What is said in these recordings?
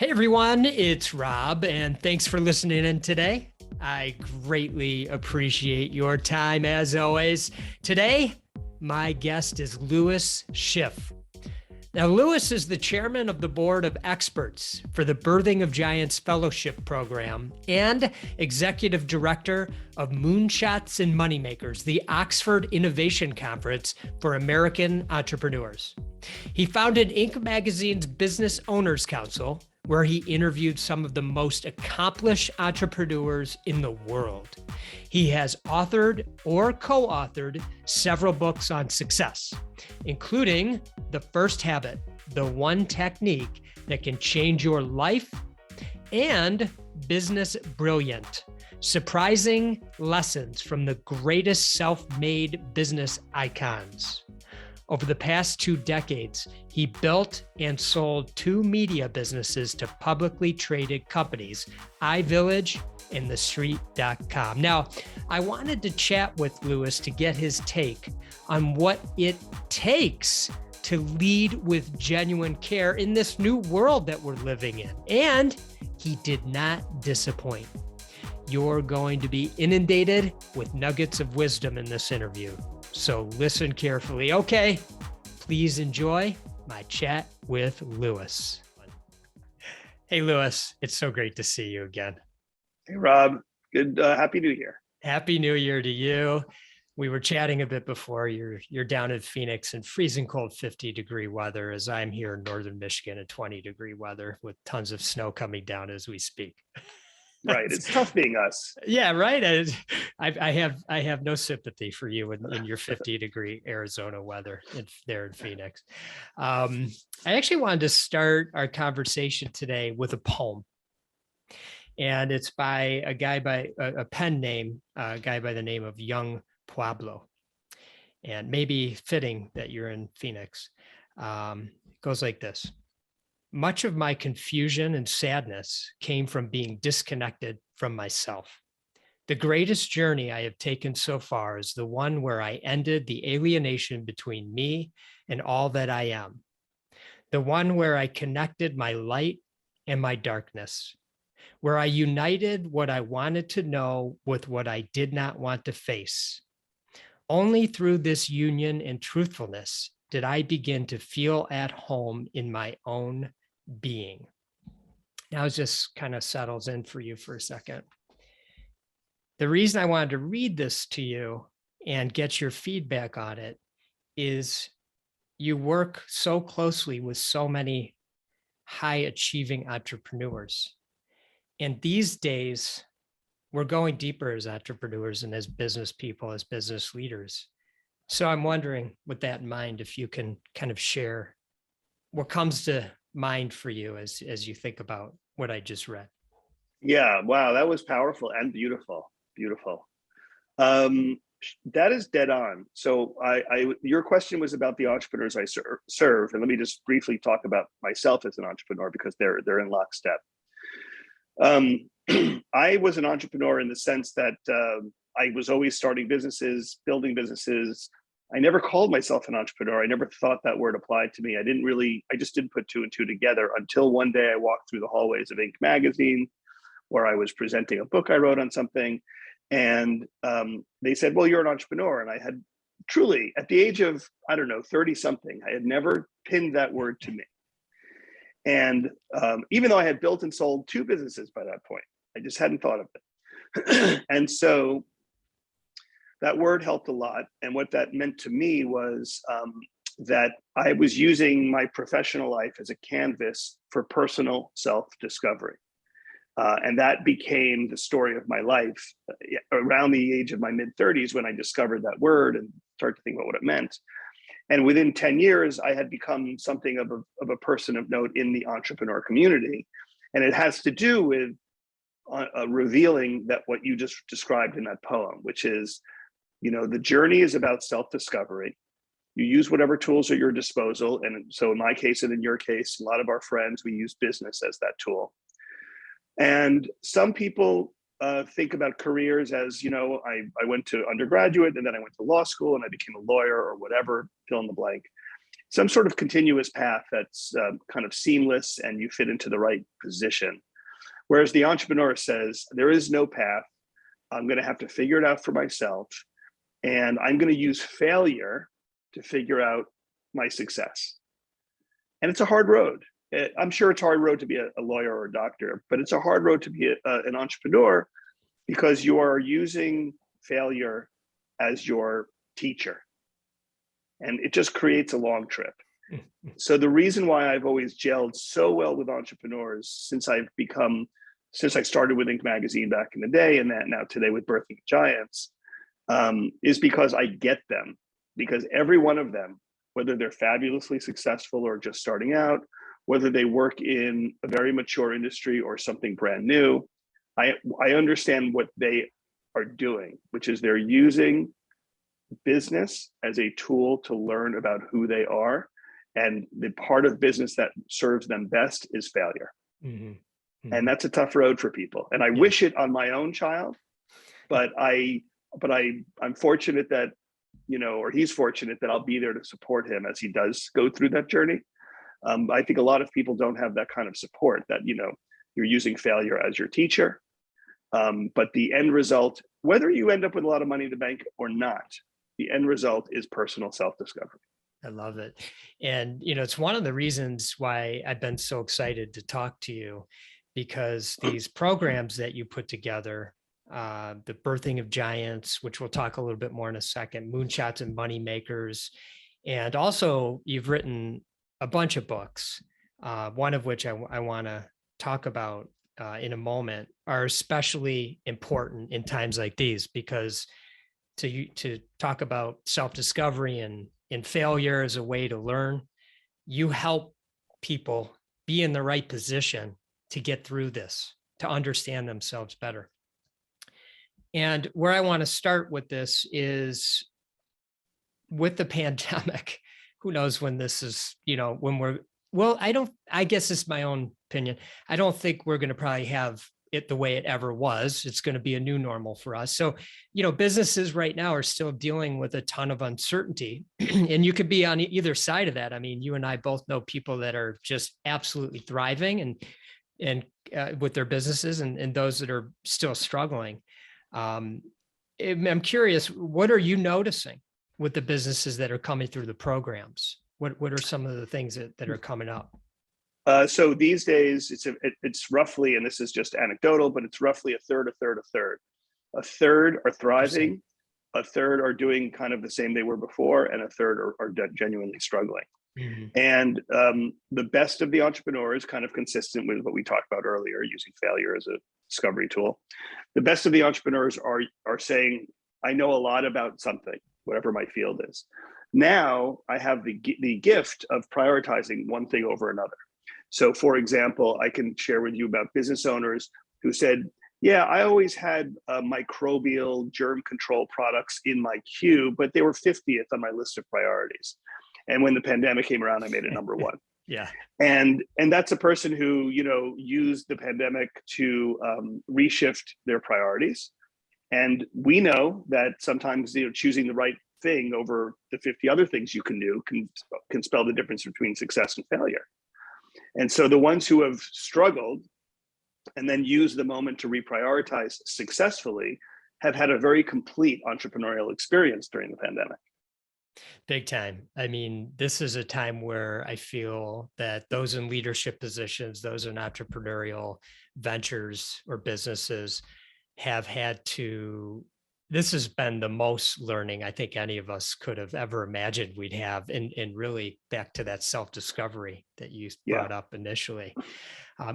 Hey everyone, it's Rob, and thanks for listening in today. I greatly appreciate your time as always. Today, my guest is Louis Schiff. Now, Louis is the chairman of the board of experts for the Birthing of Giants Fellowship Program and executive director of Moonshots and Moneymakers, the Oxford Innovation Conference for American entrepreneurs. He founded Inc. Magazine's Business Owners Council, where he interviewed some of the most accomplished entrepreneurs in the world. He has authored or co-authored several books on success, including The First Habit, the one technique that can change your life, and Business Brilliant, surprising lessons from the greatest self-made business icons. Over the past 2 decades, he built and sold 2 media businesses to publicly traded companies, iVillage and TheStreet.com. Now, I wanted to chat with Louis to get his take on what it takes to lead with genuine care in this new world that we're living in. And he did not disappoint. You're going to be inundated with nuggets of wisdom in this interview. So listen carefully. Okay, please enjoy my chat with Louis. Hey, Louis, it's so great to see you again. Hey, Rob. Good. Happy New Year. Happy New Year to you. We were chatting a bit before. You're down in Phoenix in freezing cold 50-degree weather, as I'm here in northern Michigan at 20-degree weather with tons of snow coming down as we speak. Right. It's tough being us. Yeah, right. I have no sympathy for you in your 50-degree Arizona weather there in Phoenix. I actually wanted to start our conversation today with a poem. And it's by a guy by a pen name, a guy by the name of Young Pueblo. And maybe fitting that you're in Phoenix. It goes like this. Much of my confusion and sadness came from being disconnected from myself. The greatest journey I have taken so far is the one where I ended the alienation between me and all that I am. The one where I connected my light and my darkness, where I united what I wanted to know with what I did not want to face. Only through this union and truthfulness did I begin to feel at home in my own being. Now it just kind of settles in for you for a second. The reason I wanted to read this to you and get your feedback on it is you work so closely with so many high achieving entrepreneurs. And these days, we're going deeper as entrepreneurs and as business people, as business leaders. So I'm wondering, with that in mind, if you can kind of share what comes to mind for you as you think about what I just read. Yeah. Wow. That was powerful and beautiful. Beautiful. That is dead on. So your question was about the entrepreneurs I serve. And let me just briefly talk about myself as an entrepreneur because they're in lockstep. I was an entrepreneur in the sense that I was always starting businesses, building businesses. I never called myself an entrepreneur. I never thought that word applied to me. I just didn't put 2 and 2 together until one day I walked through the hallways of Inc. Magazine, where I was presenting a book I wrote on something. And they said, well, you're an entrepreneur. And I had truly, at the age of, 30 something, I had never pinned that word to me. And even though I had built and sold 2 businesses by that point, I just hadn't thought of it. And so that word helped a lot. And what that meant to me was that I was using my professional life as a canvas for personal self-discovery. And that became the story of my life around the age of my mid-30s when I discovered that word and started to think about what it meant. And within 10 years, I had become something of a person of note in the entrepreneur community. And it has to do with revealing that what you just described in that poem, which is, the journey is about self-discovery. You use whatever tools at your disposal. And so in my case, and in your case, a lot of our friends, we use business as that tool. And some people think about careers as, I went to undergraduate and then I went to law school and I became a lawyer or whatever, fill in the blank. some sort of continuous path that's kind of seamless and you fit into the right position. Whereas the entrepreneur says, there is no path. I'm going to have to figure it out for myself. And I'm going to use failure to figure out my success. And it's a hard road. I'm sure it's a hard road to be a lawyer or a doctor, but it's a hard road to be an entrepreneur because you are using failure as your teacher. And it just creates a long trip. So the reason why I've always gelled so well with entrepreneurs since I started with Inc. magazine back in the day, and that now today with Birthing Giants, is because I get them. Because every one of them, whether they're fabulously successful or just starting out, whether they work in a very mature industry or something brand new, I understand what they are doing, which is they're using business as a tool to learn about who they are. And the part of business that serves them best is failure. Mm-hmm. Mm-hmm. And that's a tough road for people. And I wish it on my own child, but I'm fortunate that, or he's fortunate that I'll be there to support him as he does go through that journey. I think a lot of people don't have that kind of support that, you're using failure as your teacher. But the end result, whether you end up with a lot of money in the bank or not, the end result is personal self-discovery. I love it. And, it's one of the reasons why I've been so excited to talk to you, because these programs that you put together, the Birthing of Giants, which we'll talk a little bit more in a second, Moonshots and Moneymakers, and also you've written a bunch of books, one of which I want to talk about in a moment, are especially important in times like these, because to talk about self-discovery and failure as a way to learn, you help people be in the right position to get through this, to understand themselves better. And where I want to start with this is with the pandemic. Who knows when this is, I guess it's my own opinion. I don't think we're going to probably have it the way it ever was. It's going to be a new normal for us. So, businesses right now are still dealing with a ton of uncertainty, and you could be on either side of that. I mean, you and I both know people that are just absolutely thriving and with their businesses, and those that are still struggling. I'm curious, what are you noticing with the businesses that are coming through the programs? What are some of the things that are coming up? So these days, it's roughly, and this is just anecdotal, but it's roughly a third. A third are thriving, a third are doing kind of the same they were before, and a third are genuinely struggling. Mm-hmm. And the best of the entrepreneurs, kind of consistent with what we talked about earlier, using failure as a discovery tool. The best of the entrepreneurs are saying, I know a lot about something, whatever my field is. Now I have the gift of prioritizing one thing over another. So for example, I can share with you about business owners who said, yeah, I always had microbial germ control products in my queue, but they were 50th on my list of priorities. And when the pandemic came around, I made it number one. Yeah. And that's a person who, used the pandemic to reshift their priorities. And we know that sometimes, choosing the right thing over the 50 other things you can do can spell the difference between success and failure. And so the ones who have struggled and then used the moment to reprioritize successfully have had a very complete entrepreneurial experience during the pandemic. Big time. I mean, this is a time where I feel that those in leadership positions, those in entrepreneurial ventures or businesses have had to, this has been the most learning I think any of us could have ever imagined we'd have, and really back to that self-discovery that you brought up initially.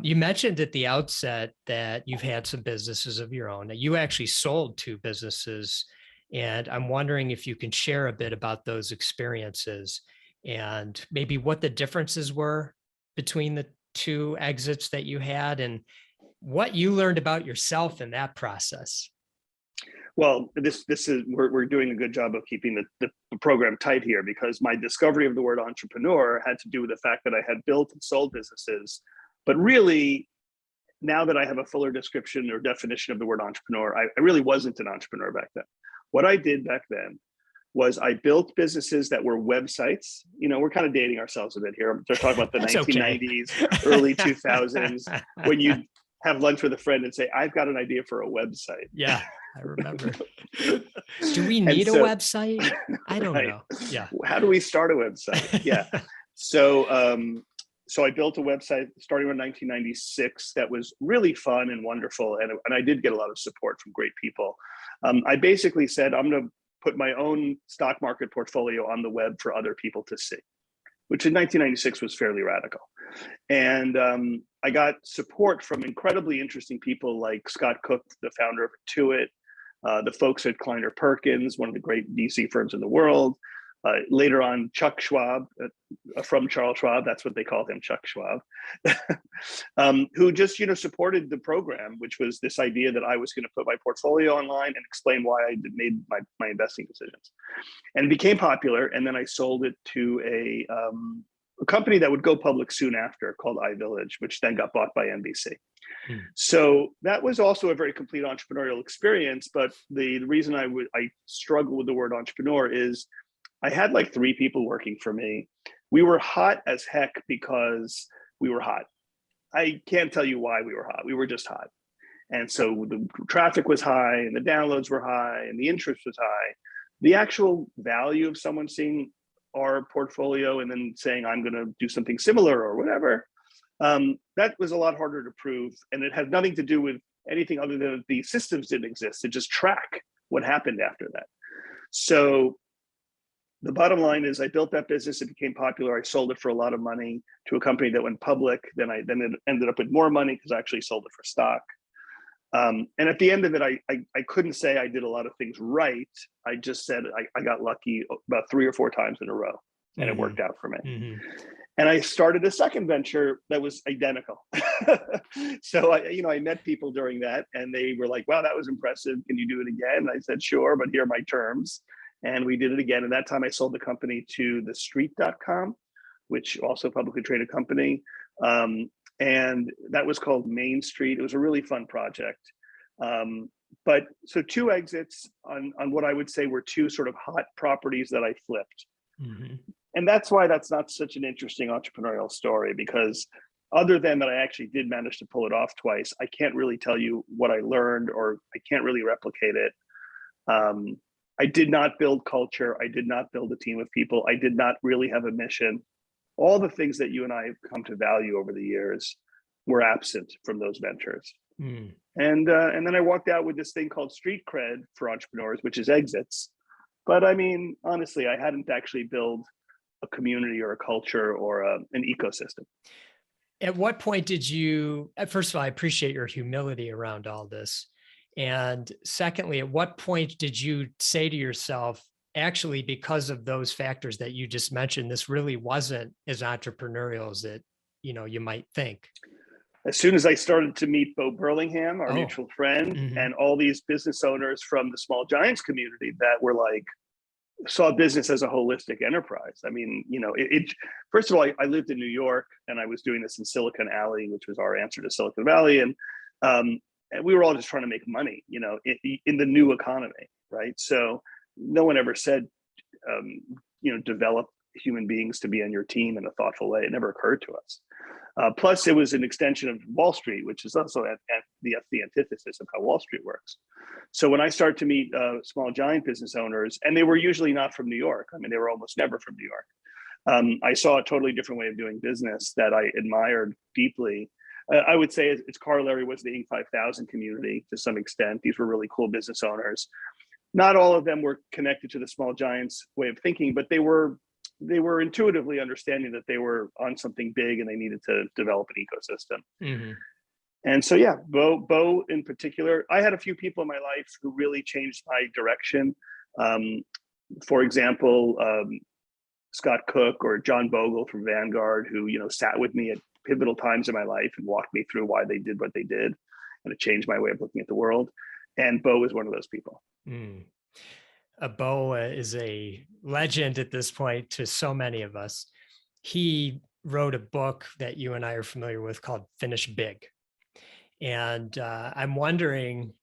You mentioned at the outset that you've had some businesses of your own. You actually sold 2 businesses, and I'm wondering if you can share a bit about those experiences and maybe what the differences were between the 2 exits that you had and what you learned about yourself in that process. Well, this is we're doing a good job of keeping the program tight here, because my discovery of the word entrepreneur had to do with the fact that I had built and sold businesses. But really, now that I have a fuller description or definition of the word entrepreneur, I really wasn't an entrepreneur back then. What I did back then was I built businesses that were websites. We're kind of dating ourselves a bit here. They're talking about the That's 1990s, okay. early 2000s, when you have lunch with a friend and say, I've got an idea for a website. Yeah, I remember. Do we And need a so, website? I don't right. know. Yeah. How do we start a website? Yeah. So I built a website starting in 1996 that was really fun and wonderful. And I did get a lot of support from great people. I basically said, I'm going to put my own stock market portfolio on the web for other people to see, which in 1996 was fairly radical. And I got support from incredibly interesting people like Scott Cook, the founder of Intuit, the folks at Kleiner Perkins, one of the great VC firms in the world. Later on, Chuck Schwab, from Charles Schwab, that's what they called him, Chuck Schwab, who just supported the program, which was this idea that I was going to put my portfolio online and explain why I made my investing decisions. And it became popular, and then I sold it to a company that would go public soon after called iVillage, which then got bought by NBC. So that was also a very complete entrepreneurial experience. But the reason I struggle with the word entrepreneur is I had like 3 people working for me. We were hot as heck because we were hot. I can't tell you why we were hot. We were just hot. And so the traffic was high and the downloads were high and the interest was high. The actual value of someone seeing our portfolio and then saying, I'm going to do something similar or whatever, that was a lot harder to prove. And it had nothing to do with anything other than the systems didn't exist to just track what happened after that. So the bottom line is I built that business. It became popular. I sold it for a lot of money to a company that went public. Then it ended up with more money because I actually sold it for stock. And at the end of it, I couldn't say I did a lot of things right. I just said I got lucky about 3 or 4 times in a row, and it worked out for me. And I started a second venture that was identical. So I met people during that, and they were like, "Wow, that was impressive. Can you do it again?" And I said, "Sure, but here are my terms." And we did it again. And that time I sold the company to thestreet.com, which also a publicly traded company. And that was called Main Street. It was a really fun project. But so 2 exits on what I would say were 2 sort of hot properties that I flipped. And that's why that's not such an interesting entrepreneurial story, because other than that, I actually did manage to pull it off twice. I can't really tell you what I learned, or I can't really replicate it. I did not build culture. I did not build a team of people. I did not really have a mission. All the things that you and I have come to value over the years were absent from those ventures. And then I walked out with this thing called street cred for entrepreneurs, which is exits. But I mean, honestly, I hadn't actually built a community or a culture or an ecosystem. At what point did you, first of all, I appreciate your humility around all this. And secondly, at what point did you say to yourself, actually, because of those factors that you just mentioned, this really wasn't as entrepreneurial as it, you might think? As soon as I started to meet Bo Burlingham, our mutual friend, and all these business owners from the Small Giants community that were like, saw business as a holistic enterprise. I mean, first of all, I lived in New York, and I was doing this in Silicon Alley, which was our answer to Silicon Valley. And we were all just trying to make money, in the new economy, right? So no one ever said, develop human beings to be on your team in a thoughtful way. It never occurred to us. Plus, it was an extension of Wall Street, which is also at the antithesis of how Wall Street works. So when I started to meet small giant business owners, and they were usually not from New York, I mean, they were almost never from New York, I saw a totally different way of doing business that I admired deeply. I would say its corollary was the Inc. 5000 community to some extent. These were really cool business owners. Not all of them were connected to the small giants way of thinking, but they were intuitively understanding that they were on something big and they needed to develop an ecosystem. And so, yeah, Bo in particular, I had a few people in my life who really changed my direction. For example, Scott Cook or John Bogle from Vanguard, who sat with me at pivotal times in my life and walked me through why they did what they did, and it changed my way of looking at the world. And Bo is one of those people. Bo is a legend at this point to so many of us. He wrote a book that you and I are familiar with called Finish Big. And I'm wondering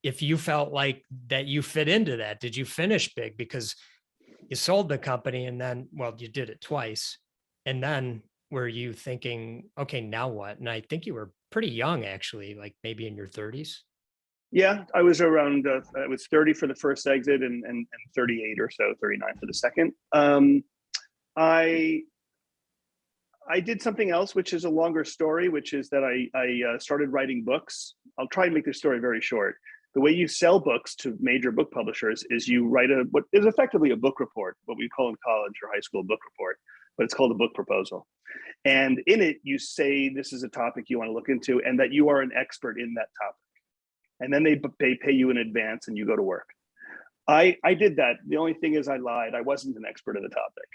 if you felt like that you fit into that. Did you finish big? Because you sold the company and then, well, you did it twice. And then were you thinking, okay, now what? And I think you were pretty young, actually, like maybe in your 30s. Yeah, I was around, I was 30 for the first exit and 38 or so, 39 for the second. I did something else, which is a longer story, which is that I started writing books. I'll try and make this story very short. The way you sell books to major book publishers is you write what is effectively a book report, what we call in college or high school book report, but it's called a book proposal. And in it, you say this is a topic you want to look into and that you are an expert in that topic. And then they pay you in advance and you go to work. I did that. The only thing is I lied. I wasn't an expert in the topic.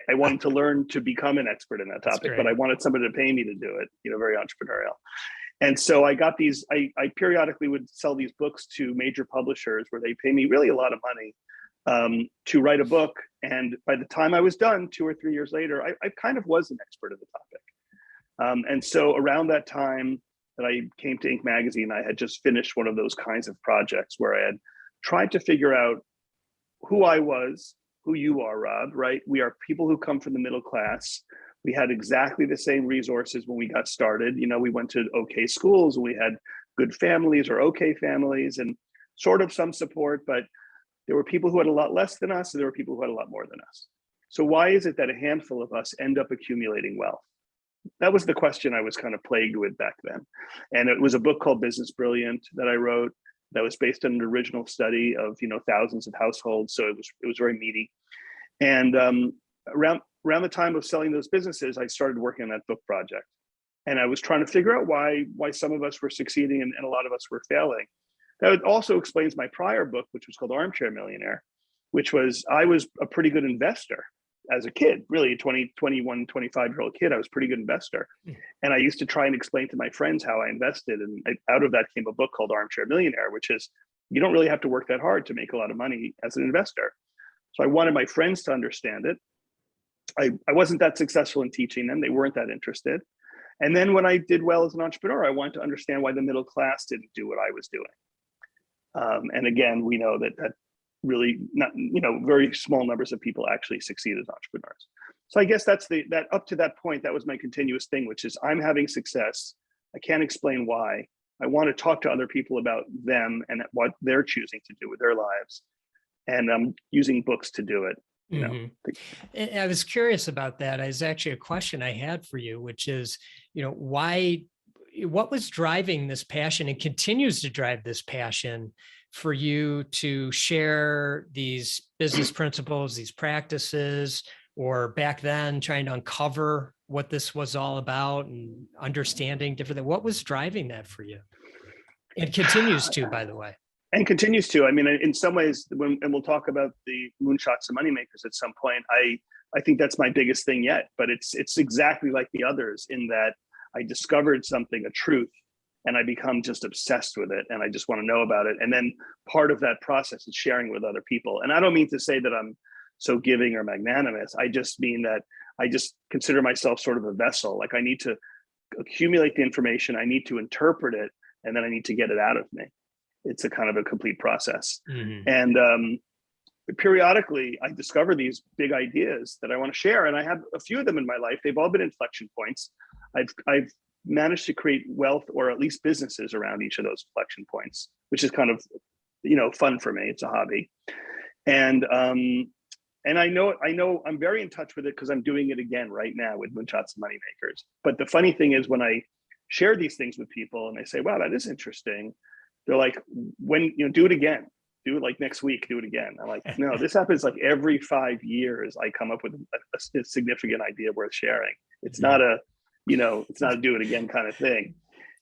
I wanted to learn to become an expert in that topic, but I wanted somebody to pay me to do it, very entrepreneurial. And so I got these, I periodically would sell these books to major publishers where they pay me really a lot of money to write a book. And by the time I was done, 2 or 3 years later, I kind of was an expert in the topic. And so around that time that I came to Inc. magazine, I had just finished one of those kinds of projects where I had tried to figure out who I was, who you are, Rob, right? We are people who come from the middle class. We had exactly the same resources when we got started. We went to okay schools and we had good families or okay families and sort of some support, but there were people who had a lot less than us and there were people who had a lot more than us. So why is it that a handful of us end up accumulating wealth? That was the question I was kind of plagued with back then. And it was a book called Business Brilliant that I wrote that was based on an original study of, thousands of households. So it was very meaty. And around the time of selling those businesses, I started working on that book project. And I was trying to figure out why some of us were succeeding and a lot of us were failing. That also explains my prior book, which was called Armchair Millionaire, which was, I was a pretty good investor as a kid, really a 21, 25-year-old kid. I was a pretty good investor. And I used to try and explain to my friends how I invested. And out of that came a book called Armchair Millionaire, which is, you don't really have to work that hard to make a lot of money as an investor. So I wanted my friends to understand it. I wasn't that successful in teaching them. They weren't that interested. And then when I did well as an entrepreneur, I wanted to understand why the middle class didn't do what I was doing. And again, we know that really not, very small numbers of people actually succeed as entrepreneurs. So I guess that's that up to that point, that was my continuous thing, which is I'm having success. I can't explain why. I want to talk to other people about them and what they're choosing to do with their lives. And I'm using books to do it. And I was curious about that. It's actually a question I had for you, which is, what was driving this passion and continues to drive this passion for you to share these business principles, these practices, or back then trying to uncover what this was all about and understanding different things? What was driving that for you? It continues to, by the way. And continues to. I mean, in some ways, and we'll talk about the Moonshots and Moneymakers at some point, I think that's my biggest thing yet, but it's exactly like the others in that I discovered something, a truth, and I become just obsessed with it. And I just want to know about it. And then part of that process is sharing with other people. And I don't mean to say that I'm so giving or magnanimous. I just mean that I just consider myself sort of a vessel. Like I need to accumulate the information, I need to interpret it, and then I need to get it out of me. It's a kind of a complete process. And periodically I discover these big ideas that I want to share. And I have a few of them in my life. They've all been inflection points. I've managed to create wealth or at least businesses around each of those inflection points, which is kind of, fun for me. It's a hobby. And I know I'm very in touch with it because I'm doing it again right now with Moonshots and Moneymakers. But the funny thing is when I share these things with people and they say, wow, that is interesting. They're like, when, do it again, do it like next week, do it again. I'm like, no, this happens like every 5 years. I come up with a significant idea worth sharing. It's not a, it's not a do it again kind of thing.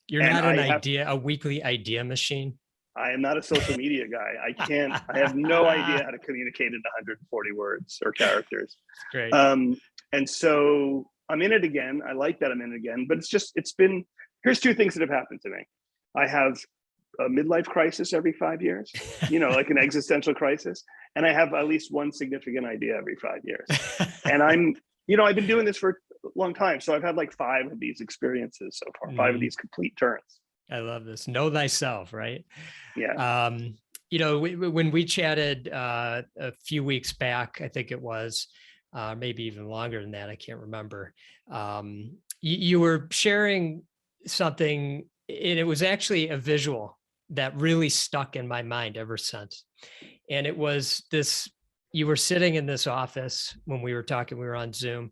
You're not a weekly idea machine. I am not a social media guy. I have no idea how to communicate in 140 words or characters. Great. And so I'm in it again. I like that I'm in it again, but here's two things that have happened to me. I have a midlife crisis every 5 years, like an existential crisis. And I have at least one significant idea every 5 years. And I've been doing this for a long time. So I've had like 5 of these experiences so far, 5 of these complete turns. I love this. Know thyself, right? Yeah. When we chatted a few weeks back, I think it was, maybe even longer than that, I can't remember. You were sharing something, and it was actually a visual that really stuck in my mind ever since. And it was this: you were sitting in this office when we were talking, we were on Zoom,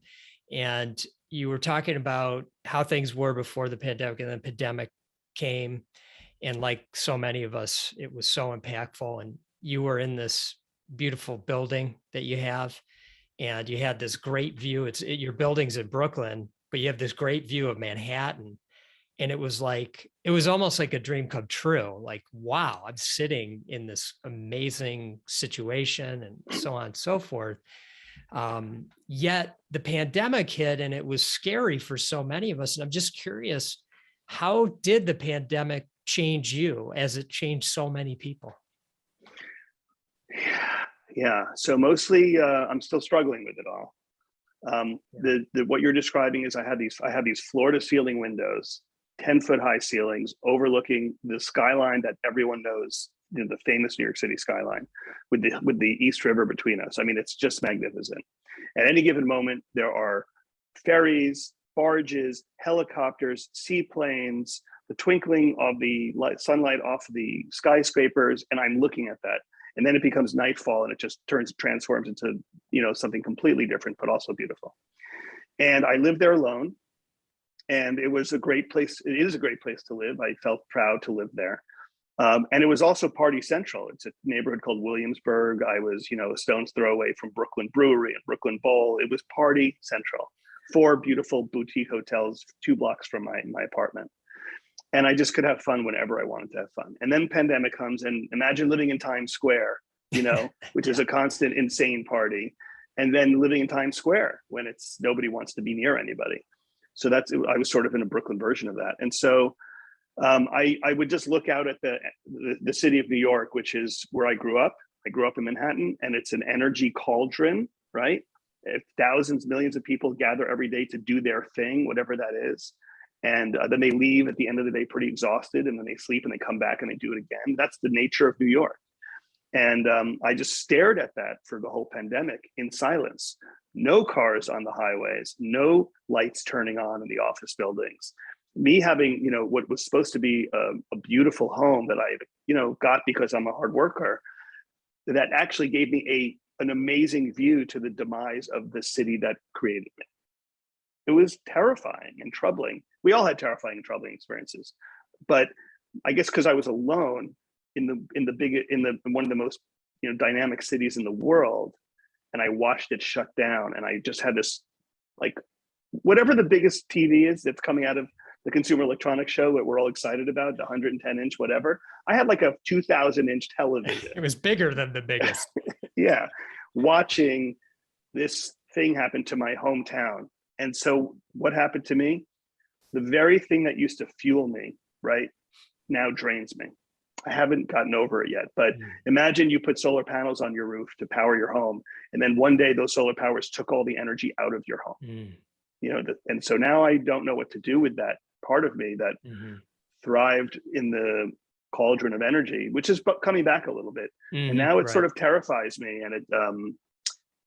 and you were talking about how things were before the pandemic, and then the pandemic came. And like so many of us, it was so impactful. And you were in this beautiful building that you have, and you had this great view. Your building's in Brooklyn, but you have this great view of Manhattan. And it was almost like a dream come true. Like, wow, I'm sitting in this amazing situation, and so on and so forth. Yet the pandemic hit, and it was scary for so many of us. And I'm just curious, how did the pandemic change you as it changed so many people? Yeah. So mostly, I'm still struggling with it all. What you're describing is I have these floor to ceiling windows, 10-foot high ceilings overlooking the skyline that everyone knows, the famous New York City skyline, with the East River between us. I mean, it's just magnificent. At any given moment, there are ferries, barges, helicopters, seaplanes, the twinkling of the sunlight off the skyscrapers, and I'm looking at that. And then it becomes nightfall, and it just transforms into something completely different, but also beautiful. And I lived there alone, and it was a great place. It is a great place to live. I felt proud to live there. And it was also party central. It's a neighborhood called Williamsburg. I was, a stone's throw away from Brooklyn Brewery and Brooklyn Bowl. It was party central. 4 beautiful boutique hotels 2 blocks from my apartment. And I just could have fun whenever I wanted to have fun. And then pandemic comes, and imagine living in Times Square, which is a constant insane party. And then living in Times Square when nobody wants to be near anybody. So I was sort of in a Brooklyn version of that. And so I would just look out at the city of New York, which is where I grew up. I grew up in Manhattan, and it's an energy cauldron, right? Thousands, millions of people gather every day to do their thing, whatever that is. And then they leave at the end of the day pretty exhausted, and then they sleep and they come back and they do it again. That's the nature of New York. And I just stared at that for the whole pandemic in silence. No cars on the highways, no lights turning on in the office buildings. Me having, what was supposed to be a beautiful home that I, got because I'm a hard worker, that actually gave me an amazing view to the demise of the city that created me. It was terrifying and troubling. We all had terrifying and troubling experiences, but I guess because I was alone in one of the most dynamic cities in the world, and I watched it shut down, and I just had this, like, whatever the biggest TV is that's coming out of the Consumer Electronics Show that we're all excited about, the 110-inch whatever. I had like a 2,000-inch television. It was bigger than the biggest. Yeah, watching this thing happen to my hometown. And so what happened to me? The very thing that used to fuel me, right, now drains me. I haven't gotten over it yet, but imagine you put solar panels on your roof to power your home, and then one day those solar powers took all the energy out of your home. And so now I don't know what to do with that part of me that thrived in the cauldron of energy, which is coming back a little bit. And now it sort of terrifies me, and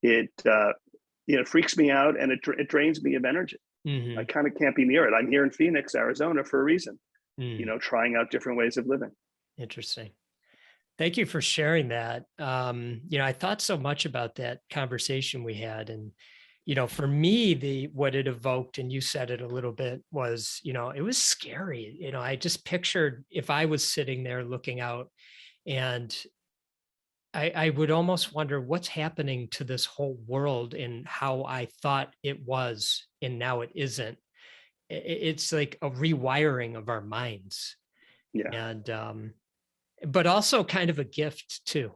it freaks me out, and it drains me of energy. I kind of can't be near it. I'm here in Phoenix, Arizona for a reason, trying out different ways of living. Interesting. Thank you for sharing that. I thought so much about that conversation we had, and for me, what it evoked, and you said it a little bit, was, it was scary. I just pictured if I was sitting there looking out, and I would almost wonder what's happening to this whole world and how I thought it was, and now it isn't. It's like a rewiring of our minds. Yeah. And, but also kind of a gift too.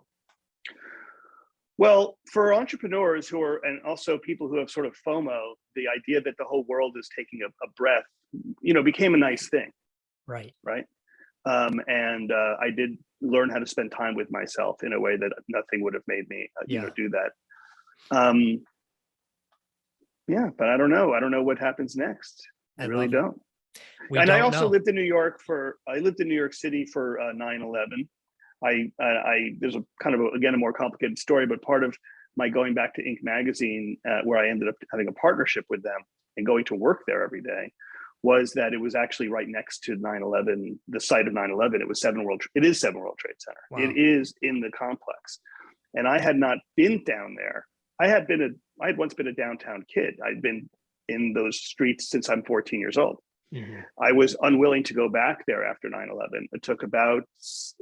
Well, for entrepreneurs and also people who have sort of FOMO, the idea that the whole world is taking a breath, became a nice thing. Right. Right. And I did learn how to spend time with myself in a way that nothing would have made me, do that. But I don't know. I don't know what happens next. I really don't. I also lived in New York I lived in New York City for 9/11. There's a kind of again a more complicated story, but part of my going back to Inc. magazine, where I ended up having a partnership with them and going to work there every day, was that it was actually right next to 9/11, the site of 9/11. It is Seven World Trade Center. Wow. It is in the complex, and I had not been down there. I had once been a downtown kid. I'd been in those streets since I'm 14 years old. Mm-hmm. I was unwilling to go back there after 9/11. It took about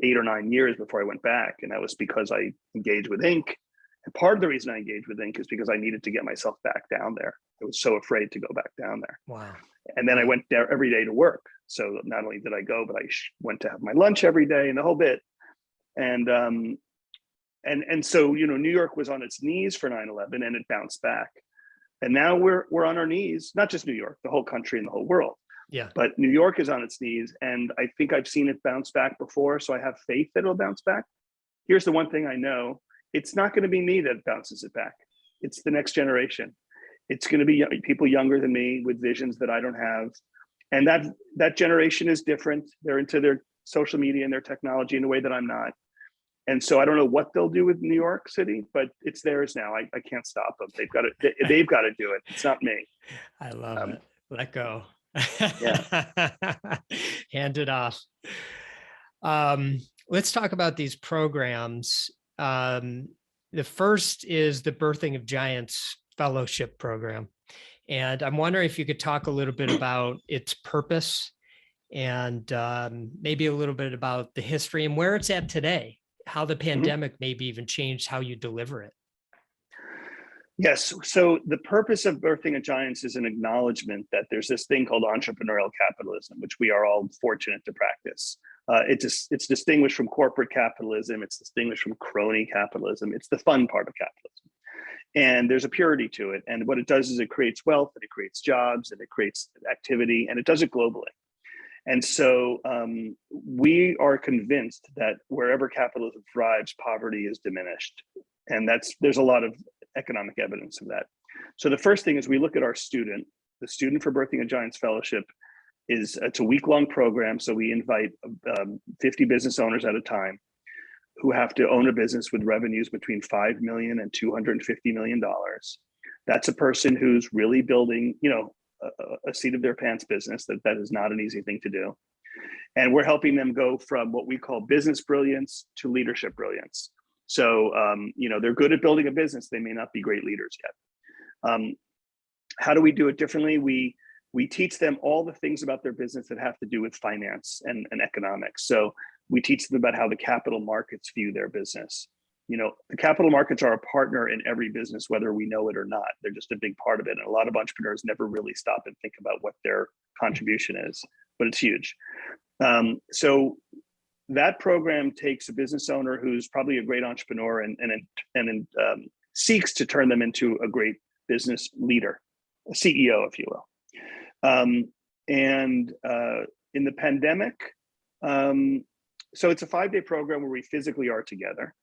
8 or 9 years before I went back. And that was because I engaged with Inc. And part of the reason I engaged with Inc. is because I needed to get myself back down there. I was so afraid to go back down there. Wow. And then I went there every day to work. So not only did I go, but I went to have my lunch every day and the whole bit. And so, New York was on its knees for 9/11 and it bounced back. And now we're on our knees, not just New York, the whole country and the whole world. Yeah. But New York is on its knees, and I think I've seen it bounce back before, so I have faith that it'll bounce back. Here's the one thing I know: it's not going to be me that bounces it back. It's the next generation. It's going to be people younger than me with visions that I don't have, and that generation is different. They're into their social media and their technology in a way that I'm not. And so I don't know what they'll do with New York City, but it's theirs now. I can't stop them. They've got to do it. It's not me. I love it. Let go. Yeah. Hand it off. Let's talk about these programs. The first is the Birthing of Giants Fellowship Program. And I'm wondering if you could talk a little bit about its purpose and maybe a little bit about the history and where it's at today, how the pandemic maybe even changed how you deliver it. Yes. So the purpose of Birthing of Giants is an acknowledgement that there's this thing called entrepreneurial capitalism, which we are all fortunate to practice. It's distinguished from corporate capitalism. It's distinguished from crony capitalism. It's the fun part of capitalism. And there's a purity to it. And what it does is it creates wealth, and it creates jobs, and it creates activity, and it does it globally. And so we are convinced that wherever capitalism thrives, poverty is diminished. And there's a lot of economic evidence of that. So the first thing is we look at our student. The student for Birthing of Giants Fellowship it's a week-long program. So we invite 50 business owners at a time who have to own a business with revenues between $5 million and $250 million. That's a person who's really building, a seat of their pants business. That is not an easy thing to do. And we're helping them go from what we call business brilliance to leadership brilliance. So, they're good at building a business. They may not be great leaders yet. How do we do it differently? We teach them all the things about their business that have to do with finance and economics. So we teach them about how the capital markets view their business. The capital markets are a partner in every business, whether we know it or not. They're just a big part of it. And a lot of entrepreneurs never really stop and think about what their contribution is, but it's huge. So that program takes a business owner who's probably a great entrepreneur and seeks to turn them into a great business leader, a CEO, if you will. In the pandemic, so it's a 5-day program where we physically are together,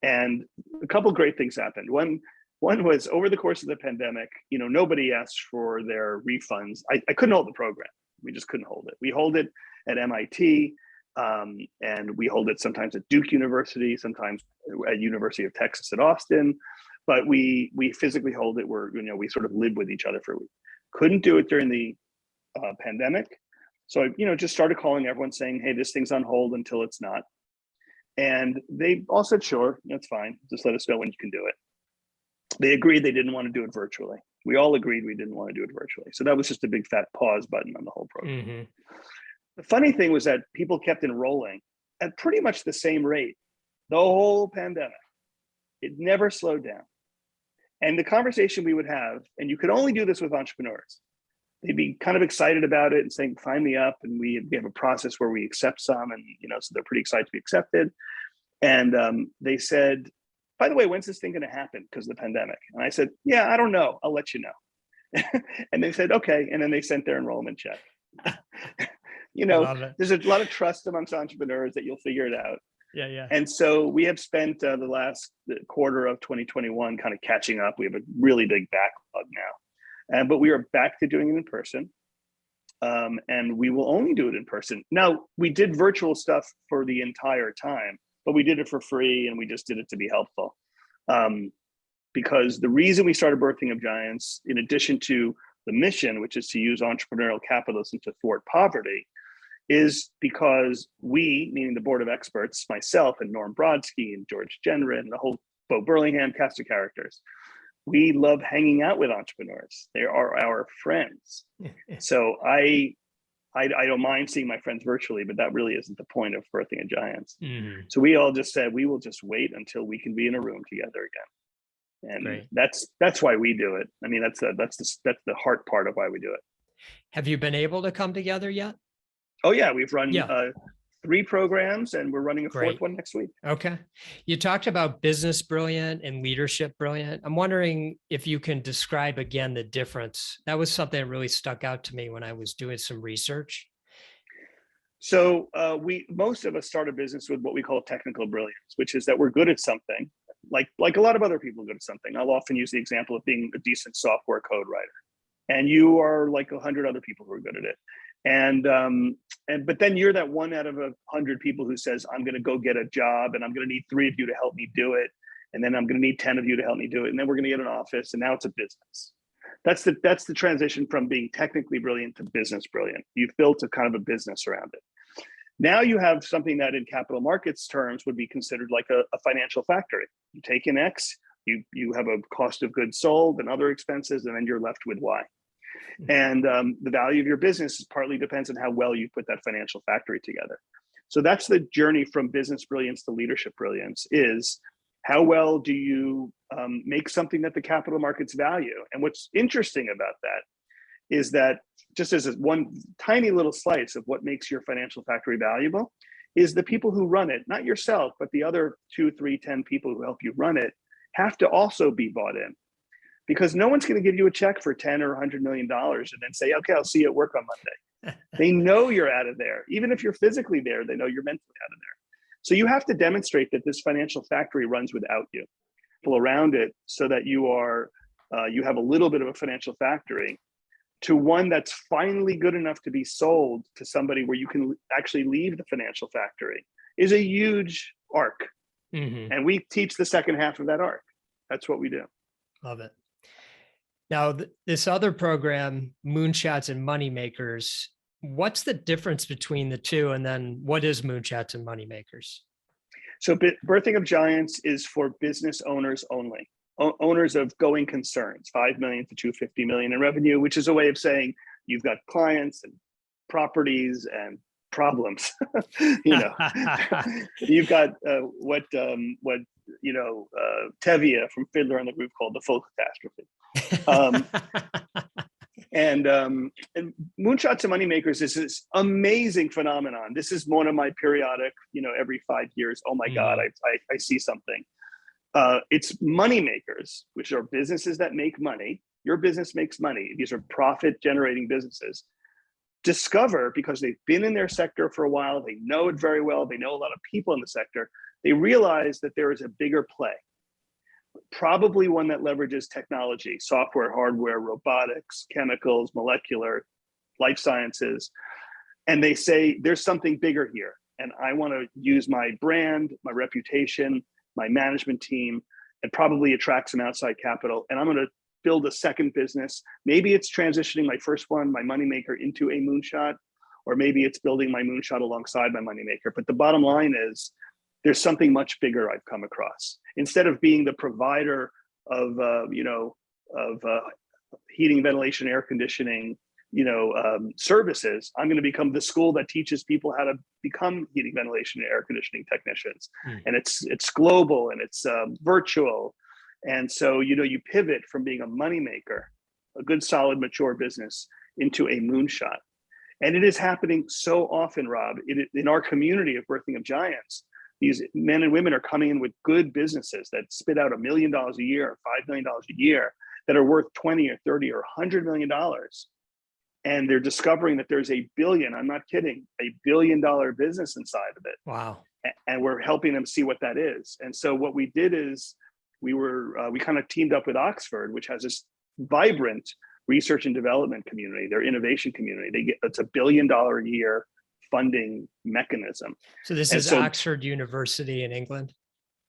and a couple great things happened. One was over the course of the pandemic, nobody asked for their refunds. I couldn't hold the program. We just couldn't hold it. We hold it at MIT. And we hold it sometimes at Duke University, sometimes at University of Texas at Austin, but we physically hold it where, we sort of live with each other for a week. Couldn't do it during the pandemic. So I, just started calling everyone saying, hey, this thing's on hold until it's not. And they all said, sure, that's fine. Just let us know when you can do it. They agreed they didn't want to do it virtually. We all agreed we didn't want to do it virtually. So that was just a big fat pause button on the whole program. Mm-hmm. The funny thing was that people kept enrolling at pretty much the same rate the whole pandemic. It never slowed down. And the conversation we would have, and you could only do this with entrepreneurs, they'd be kind of excited about it and saying, sign me up. And we have a process where we accept some, and so they're pretty excited to be accepted. And they said, by the way, when's this thing going to happen because of the pandemic? And I said, yeah, I don't know. I'll let you know. And they said, okay. And then they sent their enrollment check. There's a lot of trust amongst entrepreneurs that you'll figure it out. Yeah. And so we have spent the last quarter of 2021 kind of catching up. We have a really big backlog now, but we are back to doing it in person. And we will only do it in person. Now, we did virtual stuff for the entire time, but we did it for free and we just did it to be helpful. Because the reason we started Birthing of Giants, in addition to the mission, which is to use entrepreneurial capitalism to thwart poverty, is because we, meaning the board of experts, myself and Norm Brodsky and George Jenner and the whole Bo Burlingham cast of characters, we love hanging out with entrepreneurs. They are our friends. So I don't mind seeing my friends virtually, but that really isn't the point of Birthing of Giants. Mm-hmm. So we all just said, we will just wait until we can be in a room together again. And Great. That's why we do it. I mean, that's the heart part of why we do it. Have you been able to come together yet? Oh yeah, we've run 3 programs and we're running a Great. 4th one next week. Okay. You talked about business brilliant and leadership brilliant. I'm wondering if you can describe again the difference. That was something that really stuck out to me when I was doing some research. So most of us start a business with what we call technical brilliance, which is that we're good at something, like a lot of other people are good at something. I'll often use the example of being a decent software code writer, and you are like 100 other people who are good at it. But then you're that one out of 100 people who says, I'm going to go get a job and I'm going to need 3 of you to help me do it. And then I'm going to need 10 of you to help me do it. And then we're going to get an office. And now it's a business. That's the transition from being technically brilliant to business brilliant. You've built a kind of a business around it. Now you have something that in capital markets terms would be considered like a financial factory. You take in X, you have a cost of goods sold and other expenses, and then you're left with Y. And the value of your business partly depends on how well you put that financial factory together. So that's the journey from business brilliance to leadership brilliance, is how well do you make something that the capital markets value? And what's interesting about that is that, just as one tiny little slice of what makes your financial factory valuable, is the people who run it, not yourself, but the other 2, 3, 10 people who help you run it, have to also be bought in. Because no one's going to give you a check for 10 or $100 million and then say, okay, I'll see you at work on Monday. They know you're out of there. Even if you're physically there, they know you're mentally out of there. So you have to demonstrate that this financial factory runs without you, people around it, so that you have a little bit of a financial factory, to one that's finally good enough to be sold to somebody where you can actually leave the financial factory, is a huge arc. Mm-hmm. And we teach the second half of that arc. That's what we do. Love it. Now, this other program, Moonshots and Moneymakers, what's the difference between the two? And then what is Moonshots and Moneymakers? So Birthing of Giants is for business owners only, owners of going concerns, 5 million to 250 million in revenue, which is a way of saying you've got clients and properties and problems. You've got what Tevye from Fiddler on the Roof called the full catastrophe. And Moonshots and Moneymakers is this amazing phenomenon. This is one of my periodic, every 5 years, oh my God, I see something. It's moneymakers, which are businesses that make money. Your business makes money. These are profit generating businesses. Discover, because they've been in their sector for a while, they know it very well, they know a lot of people in the sector, they realize that there is a bigger play, probably one that leverages technology, software, hardware, robotics, chemicals, molecular, life sciences. And they say, there's something bigger here. And I want to use my brand, my reputation, my management team, and probably attract some outside capital. And I'm going to build a second business. Maybe it's transitioning my first one, my Moneymaker, into a Moonshot, or maybe it's building my Moonshot alongside my Moneymaker. But the bottom line is, there's something much bigger I've come across. Instead of being the provider of heating, ventilation, air conditioning, services, I'm going to become the school that teaches people how to become heating, ventilation, and air conditioning technicians. And it's global and it's virtual. And so, you pivot from being a moneymaker, a good, solid, mature business, into a moonshot. And it is happening so often, Rob, in our community of Birthing of Giants. These men and women are coming in with good businesses that spit out $1 million a year, $5 million a year, that are worth 20 or 30 or $100 million. And they're discovering that there's a billion, I'm not kidding, $1 billion business inside of it. Wow. And we're helping them see what that is. And so what we did is we kind of teamed up with Oxford, which has this vibrant research and development community, their innovation community. It's $1 billion a year funding mechanism. So this is Oxford University in England?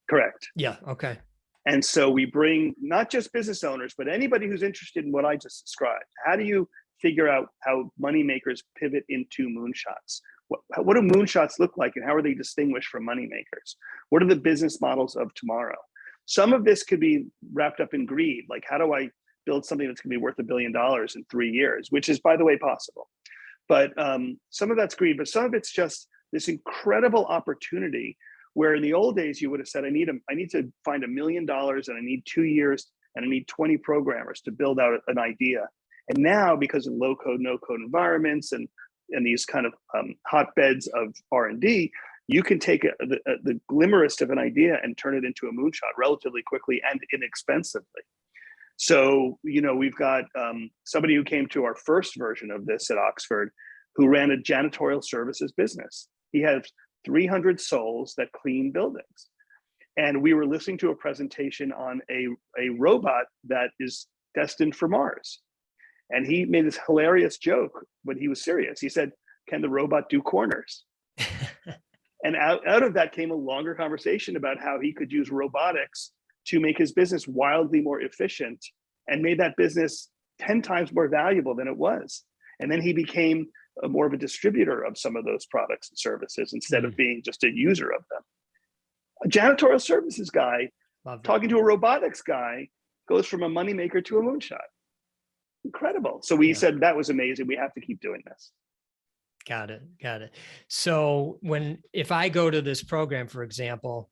Correct. Yeah, okay. And so we bring not just business owners, but anybody who's interested in what I just described. How do you figure out how moneymakers pivot into moonshots? What do moonshots look like, and how are they distinguished from moneymakers? What are the business models of tomorrow? Some of this could be wrapped up in greed, like how do I build something that's going to be worth $1 billion in 3 years, which is, by the way, possible. But some of that's greed, but some of it's just this incredible opportunity where in the old days you would have said, I need to find $1 million and I need 2 years and I need 20 programmers to build out an idea. And now, because of low code, no code environments and these kind of hotbeds of R&D, you can take the glimmerest of an idea and turn it into a moonshot relatively quickly and inexpensively. So, we've got somebody who came to our first version of this at Oxford who ran a janitorial services business. He has 300 souls that clean buildings. And we were listening to a presentation on a robot that is destined for Mars. And he made this hilarious joke when he was serious. He said, can the robot do corners? And out of that came a longer conversation about how he could use robotics to make his business wildly more efficient and made that business 10 times more valuable than it was. And then he became more of a distributor of some of those products and services instead of being just a user of them. A janitorial services guy talking to a robotics guy goes from a moneymaker to a moonshot. Incredible. So we said that was amazing. We have to keep doing this. Got it. So if I go to this program, for example,